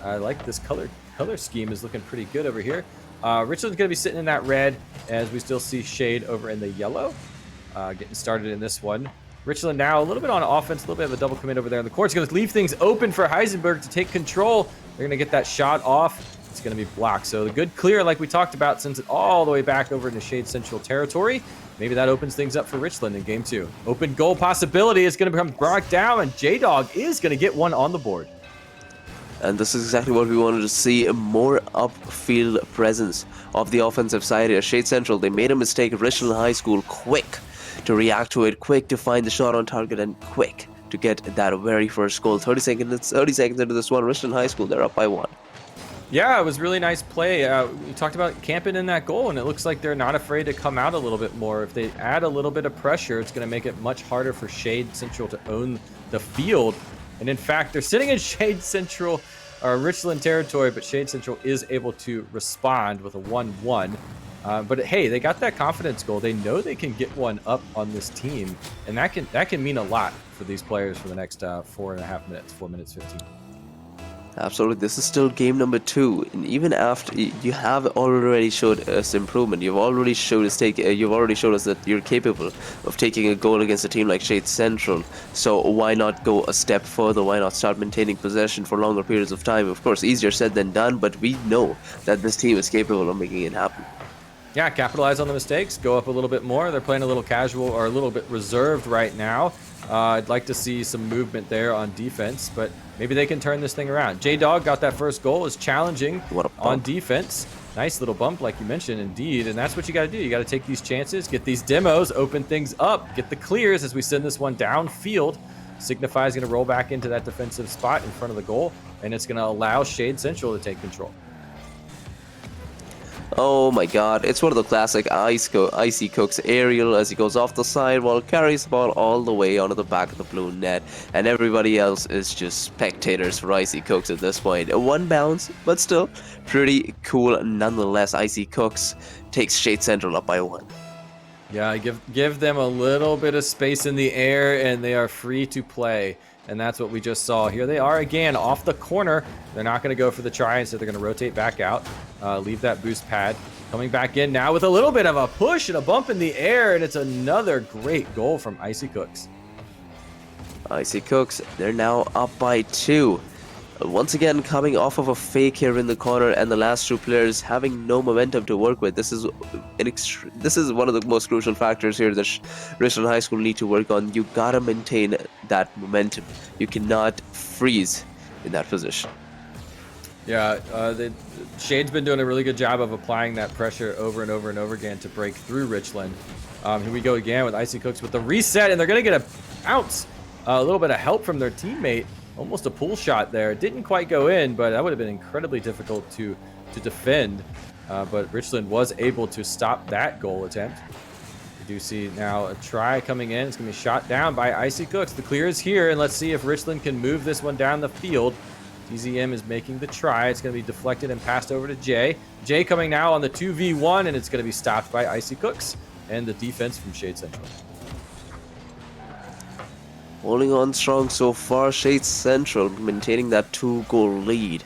like this color scheme is looking pretty good over here. Richland's going to be sitting in that red as we still see Shade over in the yellow. Getting started in this one. Richland now a little bit on offense, a little bit of a double commit over there in the court. It's going to leave things open for Heisenberg to take control. They're going to get that shot off. It's going to be blocked. So the good clear, like we talked about, sends it all the way back over into Shade Central territory. Maybe that opens things up for Richland in game 2. Open goal possibility is going to become brought down, and J-Dog is going to get one on the board. And this is exactly what we wanted to see, a more upfield presence of the offensive side here. Shade Central, they made a mistake. Richland High School, quick to react to it, quick to find the shot on target, and quick to get that very first goal. 30 seconds into this one, Richland High School, they're up by 1. Yeah, it was really nice play. We talked about camping in that goal, and it looks like they're not afraid to come out a little bit more. If they add a little bit of pressure, it's going to make it much harder for Shade Central to own the field. And in fact, they're sitting in Shade Central or Richland territory, but Shade Central is able to respond with a 1-1. But hey, they got that confidence goal. They know they can get one up on this team, and that can mean a lot for these players for the next 4.5 minutes, 4 minutes 15. Absolutely, this is still game number 2, and even after you have already showed us improvement, you've already showed us that you're capable of taking a goal against a team like Shade Central. So why not go a step further? Why not start maintaining possession for longer periods of time? Of course, easier said than done, but we know that this team is capable of making it happen. Yeah, capitalize on the mistakes, go up a little bit more. They're playing a little casual or a little bit reserved right now. I'd like to see some movement there on defense, but maybe they can turn this thing around. J-Dog got that first goal, is challenging on defense. Nice little bump, like you mentioned, indeed, and that's what you got to do. You got to take these chances, get these demos, open things up, get the clears as we send this one downfield. Signify is going to roll back into that defensive spot in front of the goal, and it's going to allow Shade Central to take control. Oh my god, it's one of the classic Icy Cooks aerial as he goes off the sidewall, carries the ball all the way onto the back of the blue net, and everybody else is just spectators for Icy Cooks at this point. One bounce, but still pretty cool nonetheless. Icy Cooks takes Shade Central up by 1. Yeah, give them a little bit of space in the air, and they are free to play. And that's what we just saw. Here they are again off the corner. They're not going to go for the try, so they're going to rotate back out, leave that boost pad. Coming back in now with a little bit of a push and a bump in the air, and it's another great goal from Icy Cooks. Icy Cooks, they're now up by 2. Once again, coming off of a fake here in the corner, and the last 2 players having no momentum to work with. This is one of the most crucial factors here that Richland High School need to work on. You gotta maintain that momentum. You cannot freeze in that position. Yeah, Shade's been doing a really good job of applying that pressure over and over and over again to break through Richland. Here we go again with Icy Cooks with the reset, and they're gonna get a bounce. A little bit of help from their teammate. Almost a pull shot there. Didn't quite go in, but that would have been incredibly difficult to defend. But Richland was able to stop that goal attempt. We do see now a try coming in. It's going to be shot down by Icy Cooks. The clear is here, and let's see if Richland can move this one down the field. TZM is making the try. It's going to be deflected and passed over to Jay. Jay coming now on the 2v1, and it's going to be stopped by Icy Cooks and the defense from Shade Central. Holding on strong so far, Shade Central maintaining that 2-goal lead.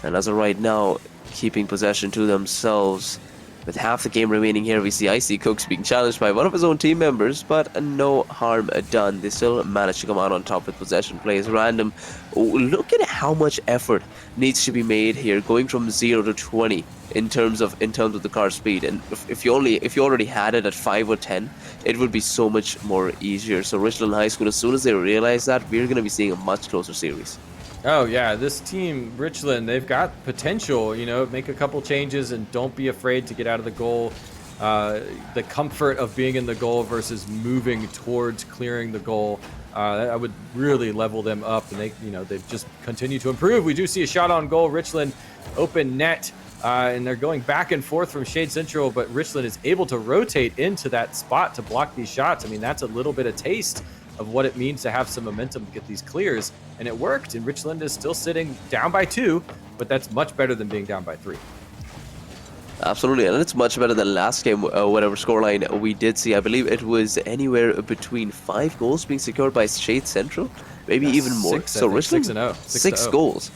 And as of right now, keeping possession to themselves. With half the game remaining here, we see Icy Cooks being challenged by one of his own team members, but no harm done. They still managed to come out on top with possession plays. Random. Oh, look at how much effort needs to be made here, going from 0 to 20 in terms of the car speed. And if you already had it at 5 or 10, it would be so much more easier. So Richland High School, as soon as they realize that, we're going to be seeing a much closer series. Oh yeah, this team, Richland, they've got potential, you know, make a couple changes and don't be afraid to get out of the goal. The comfort of being in the goal versus moving towards clearing the goal, I would really level them up, and they've just continued to improve. We do see a shot on goal, Richland, open net, and they're going back and forth from Shade Central, but Richland is able to rotate into that spot to block these shots. I mean, that's a little bit of taste of what it means to have some momentum to get these clears, and it worked. And Richland is still sitting down by 2, but that's much better than being down by 3. Absolutely, and it's much better than last game, whatever scoreline we did see. I believe it was anywhere between 5 goals being secured by Shade Central, maybe even more. 6, so Richland 6-0. 6 goals.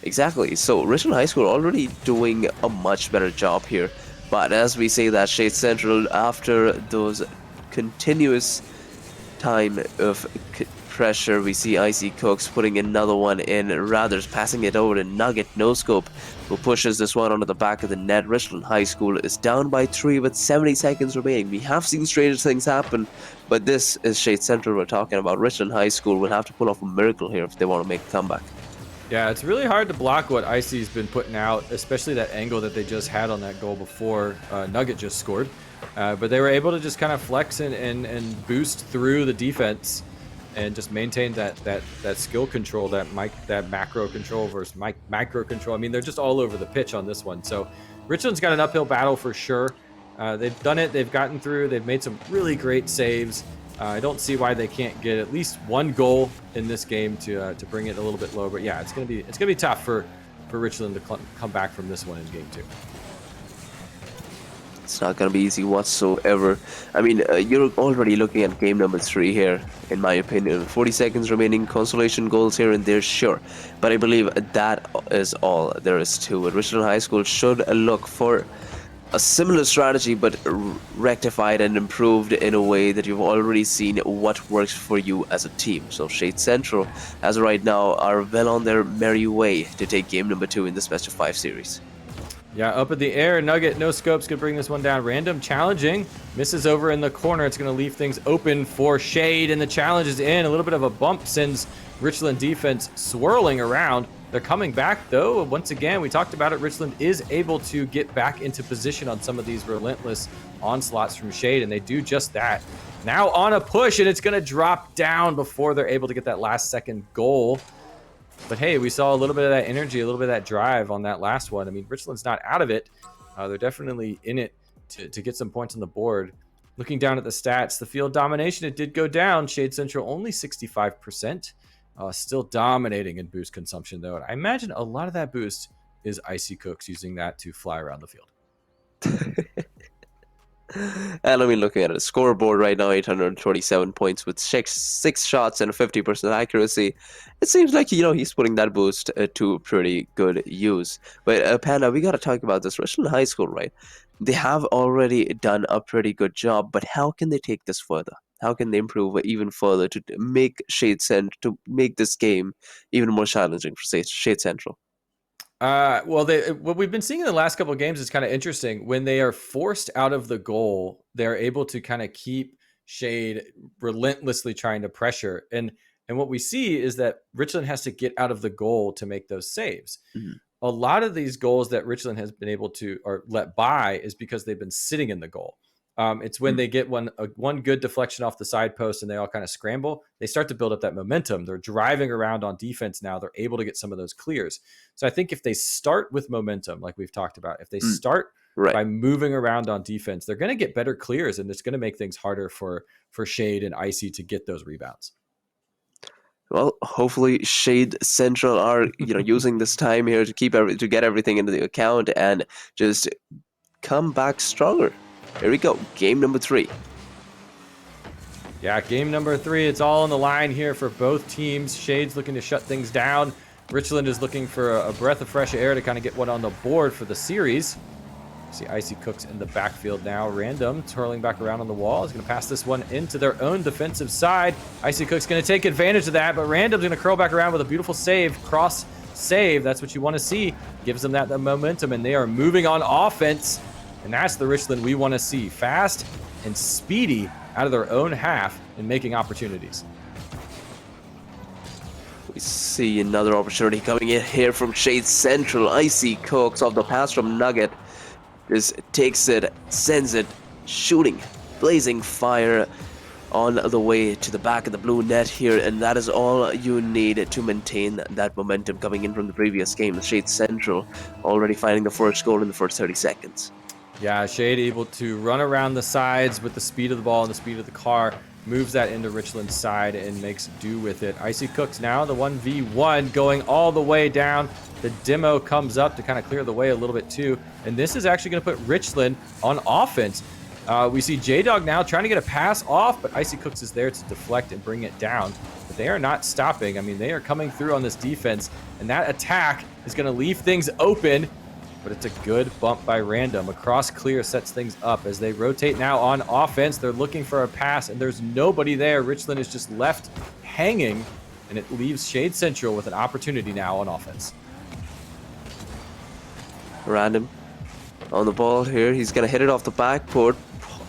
Exactly. So Richland High School already doing a much better job here. But as we say that, Shade Central, after those continuous time of pressure, we see Icy Cooks putting another one in, rather passing it over to Nugget No Scope, who pushes this one onto the back of the net. Richland High School is down by 3 with 70 seconds remaining. We have seen strange things happen, but this is Shade Central we're talking about. Richland High School will have to pull off a miracle here if they want to make a comeback. Yeah, it's really hard to block what Icy's been putting out, especially that angle that they just had on that goal before Nugget just scored. But they were able to just kind of flex and boost through the defense and just maintain that skill control, that macro control versus micro control. I mean, they're just all over the pitch on this one. So Richland's got an uphill battle for sure. They've done it. They've gotten through. They've made some really great saves. I don't see why they can't get at least 1 goal in this game to bring it a little bit lower. But yeah, it's gonna be tough for Richland to come back from this one in game 2. It's not going to be easy whatsoever. I mean, you're already looking at game number 3 here, in my opinion. 40 seconds remaining, consolation goals here and there, sure. But I believe that is all there is to it. Richland High School should look for a similar strategy, but rectified and improved in a way that you've already seen what works for you as a team. So Shade Central, as of right now, are well on their merry way to take game number 2 in this best of 5 series. Yeah, up in the air. Nugget, no scopes, could bring this one down. Random challenging. Misses over in the corner. It's going to leave things open for Shade, and the challenge is in. A little bit of a bump sends Richland defense swirling around. They're coming back, though. Once again, we talked about it. Richland is able to get back into position on some of these relentless onslaughts from Shade, and they do just that. Now on a push, and it's going to drop down before they're able to get that last second goal. But hey, we saw a little bit of that energy, a little bit of that drive on that last one. I mean, Richland's not out of it. They're definitely in it to get some points on the board. Looking down at the stats, the field domination, it did go down. Shade Central only 65%. Still dominating in boost consumption, though. And I imagine a lot of that boost is Icy Cooks using that to fly around the field. And I mean, looking at the scoreboard right now, 827 points with 6 shots and 50% accuracy. It seems like, he's putting that boost to pretty good use. But Panda, we got to talk about this. Richland High School, right? They have already done a pretty good job, but how can they take this further? How can they improve even further to make to make this game even more challenging for Shade Central? Well, what we've been seeing in the last couple of games is kind of interesting. When they are forced out of the goal, they're able to kind of keep Shade relentlessly trying to pressure. And what we see is that Richland has to get out of the goal to make those saves. Mm-hmm. A lot of these goals that Richland has been able to or let by is because they've been sitting in the goal. It's when they get one good deflection off the side post and they all kind of scramble, they start to build up that momentum. They're driving around on defense now. They're able to get some of those clears. So I think if they start with momentum, like we've talked about, if they start by moving around on defense, they're going to get better clears, and it's going to make things harder for Shade and Icy to get those rebounds. Well, hopefully Shade Central are using this time here to get everything into the account and just come back stronger. Here we go, game number 3. Yeah, game number 3. It's all on the line here for both teams. Shade's looking to shut things down. Richland is looking for a breath of fresh air to kind of get one on the board for the series. See Icy Cooks in the backfield now. Random, twirling back around on the wall. Is going to pass this one into their own defensive side. Icy Cooks going to take advantage of that, but Random's going to curl back around with a beautiful save. Cross save. That's what you want to see. Gives them that momentum, and they are moving on offense. And that's the Richland we want to see. Fast and speedy out of their own half and making opportunities. We see another opportunity coming in here from Shade Central. Icy Cooks off the pass from Nugget. Just takes it, sends it, shooting, blazing fire on the way to the back of the blue net here, and that is all you need to maintain that momentum coming in from the previous game. Shade Central already finding the first goal in the first 30 seconds. Yeah, Shade able to run around the sides with the speed of the ball and the speed of the car, moves that into Richland's side and makes do with it. Icy Cooks now, the 1v1 going all the way down. The demo comes up to kind of clear the way a little bit too, and this is actually going to put Richland on offense. We see J-Dog now trying to get a pass off, but Icy Cooks is there to deflect and bring it down. But they are not stopping. I mean, they are coming through on this defense, and that attack is going to leave things open. But it's a good bump by Random. Across clear sets things up as they rotate now on offense. They're looking for a pass, and there's nobody there. Richland is just left hanging, and it leaves Shade Central with an opportunity now on offense. Random on the ball here. He's going to hit it off the backboard.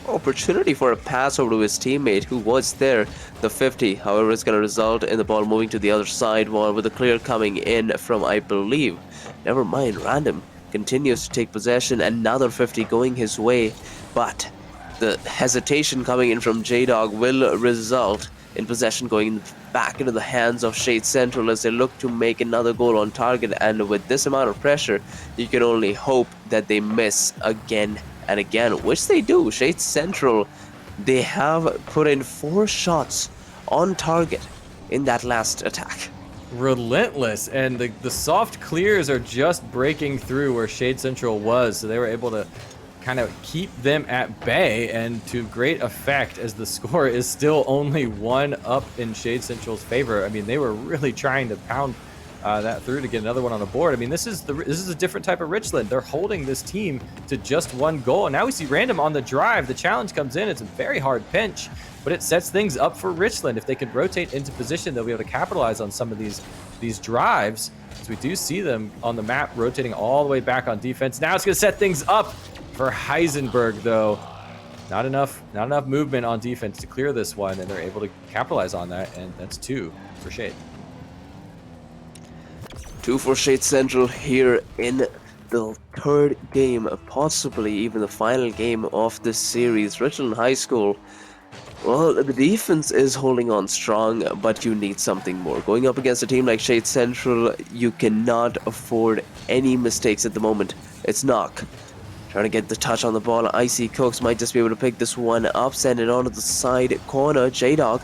Opportunity for a pass over to his teammate who was there, the 50. However, it's going to result in the ball moving to the other side wall with a clear coming in from, I believe. Never mind, Random continues to take possession. Another 50 going his way, but the hesitation coming in from J-Dog will result in possession going back into the hands of Shade Central as they look to make another goal on target. And with this amount of pressure, you can only hope that they miss again and again, which they do. Shade Central, they have put in 4 shots on target in that last attack. Relentless, and the soft clears are just breaking through where Shade Central was, so they were able to kind of keep them at bay, and to great effect as the score is still only 1 up in Shade Central's favor. I mean, they were really trying to pound that through to get another one on the board. I mean, this is a different type of Richland. They're holding this team to just 1 goal, and now we see Random on the drive. The challenge comes in. It's a very hard pinch, but it sets things up for Richland. If they can rotate into position, they'll be able to capitalize on some of these drives, as we do see them on the map rotating all the way back on defense. Now it's going to set things up for Heisenberg, though. Not enough movement on defense to clear this one, and they're able to capitalize on that, and that's 2 for Shade. 2 for Shade Central here in the 3rd game, possibly even the final game of this series. Richland High School, well, the defense is holding on strong, but you need something more. Going up against a team like Shade Central, you cannot afford any mistakes at the moment. It's Knock trying to get the touch on the ball. Icy Cooks might just be able to pick this one up, send it onto the side corner. J-Dog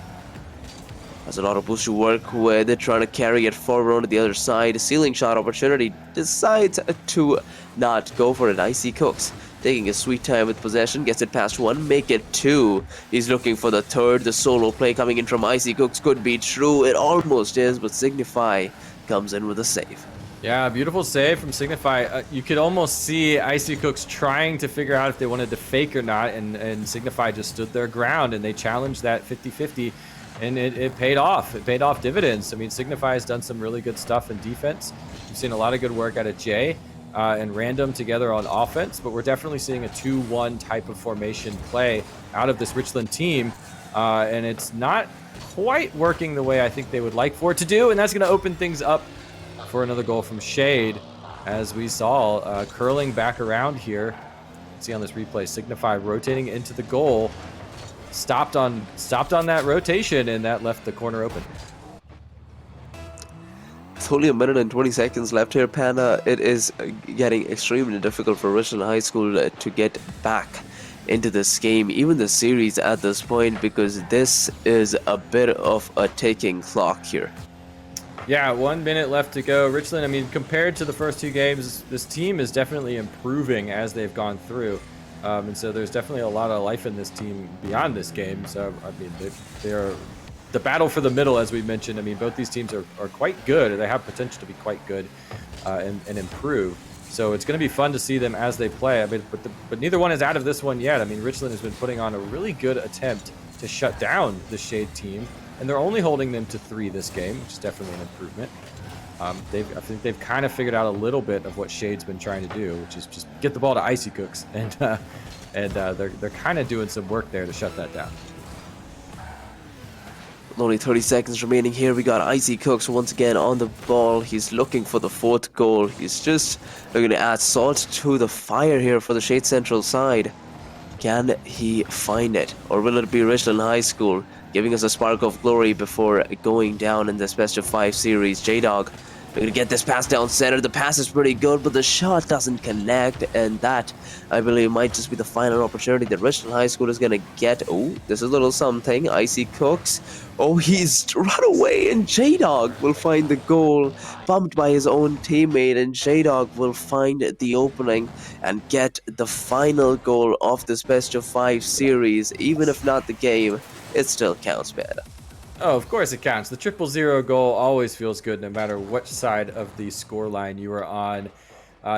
has a lot of boost to work with, trying to carry it forward onto the other side. Ceiling shot opportunity, decides to not go for it. Icy Cooks taking a sweet time with possession, gets it past 1, make it 2. He's looking for the 3rd. The solo play coming in from Icy Cooks could be true. It almost is, but Signify comes in with a save. Yeah, beautiful save from Signify. You could almost see Icy Cooks trying to figure out if they wanted to fake or not, and Signify just stood their ground, and they challenged that 50-50. And it paid off. It paid off dividends. I mean, Signify has done some really good stuff in defense. We've seen a lot of good work out of Jay and Random together on offense, but we're definitely seeing a 2-1 type of formation play out of this Richland team. And it's not quite working the way I think they would like for it to do, and that's going to open things up for another goal from Shade, as we saw curling back around here. See on this replay, Signify rotating into the goal. Stopped on that rotation, and that left the corner open. With only 1 minute and 20 seconds left here, Panda, it is getting extremely difficult for Richland High School to get back into this game, even the series at this point, because this is a bit of a ticking clock here. Yeah, 1 minute left to go. Richland, I mean, compared to the first 2 games, this team is definitely improving as they've gone through. And so there's definitely a lot of life in this team beyond this game. So, I mean, they are the battle for the middle, as we mentioned. I mean, both these teams are quite good. They have potential to be quite good and improve. So it's going to be fun to see them as they play. I mean, but neither one is out of this one yet. I mean, Richland has been putting on a really good attempt to shut down the Shade team, and they're only holding them to 3 this game, which is definitely an improvement. I think they've kind of figured out a little bit of what Shade's been trying to do, which is just get the ball to Icy Cooks, and they're kind of doing some work there to shut that down. Only 30 seconds remaining here. We got Icy Cooks once again on the ball. He's looking for the 4th goal. He's just looking to add salt to the fire here for the Shade Central side. Can he find it? Or will it be Richland High School giving us a spark of glory before going down in this best of 5 series? J-Dog looking to get this pass down center. The pass is pretty good, but the shot doesn't connect, and that, I believe, might just be the final opportunity that Richland High School is going to get. Oh, this is a little something. Icy Cooks. Oh, he's run away, and J-Dog will find the goal, bumped by his own teammate, and J-Dog will find the opening and get the final goal of this best of 5 series. Even if not the game, it still counts, man. Oh, of course it counts. The 0-0 goal always feels good no matter which side of the scoreline you are on.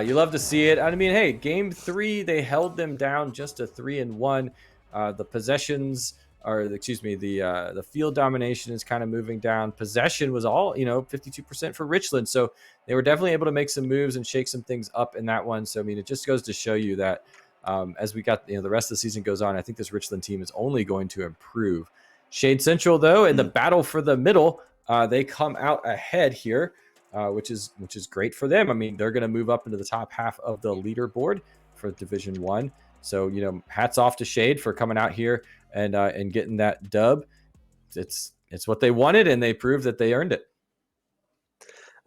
You love to see it. I mean, hey, game 3, they held them down just to 3-1. The possessions, or excuse me, the field domination is kind of moving down. Possession was all, 52% for Richland. So they were definitely able to make some moves and shake some things up in that one. So, I mean, it just goes to show you that as we got, the rest of the season goes on, I think this Richland team is only going to improve. Shade Central, though, in the battle for the middle, they come out ahead here, which is great for them. I mean, they're going to move up into the top half of the leaderboard for Division 1. So, hats off to Shade for coming out here and getting that dub. It's what they wanted, and they proved that they earned it.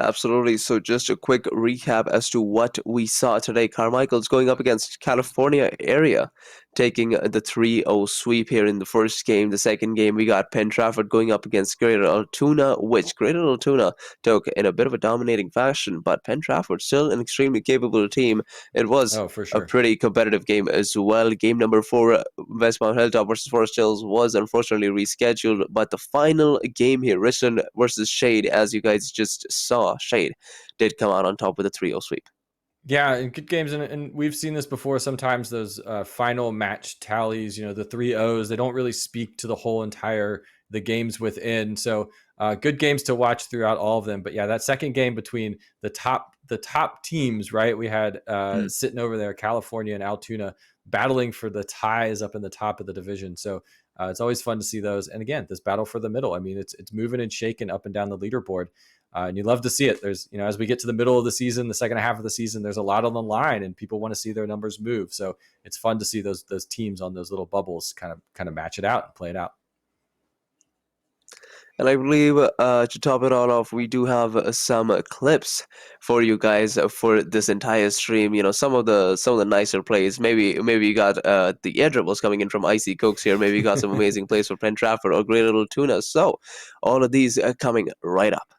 Absolutely. So just a quick recap as to what we saw today. Carmichael's going up against California area, taking the 3-0 sweep here in the first game. The second game, we got Penn Trafford going up against Greater Altoona, which Greater Altoona took in a bit of a dominating fashion, but Penn Trafford still an extremely capable team. It was for sure. a pretty competitive game as well. Game number 4, Westmount Hilltop versus Forest Hills, was unfortunately rescheduled, but the final game here, Richland versus Shade, as you guys just saw, Shade did come out on top with a 3-0 sweep. Yeah, and good games, and we've seen this before. Sometimes those final match tallies, the 3-0s, they don't really speak to the whole the games within. So good games to watch throughout all of them. But yeah, that second game between the top teams, right? We had sitting over there, California and Altoona, battling for the ties up in the top of the division. So it's always fun to see those. And again, this battle for the middle. I mean, it's moving and shaking up and down the leaderboard. And you love to see it. There's, as we get to the middle of the season, the second half of the season, there's a lot on the line, and people want to see their numbers move. So it's fun to see those teams on those little bubbles kind of match it out and play it out. And I believe to top it all off, we do have some clips for you guys for this entire stream. Some of the nicer plays. Maybe you got the air dribbles coming in from Icy Cooks here. Maybe you got some amazing plays for Penn Trafford or Greater Little Tuna. So all of these are coming right up.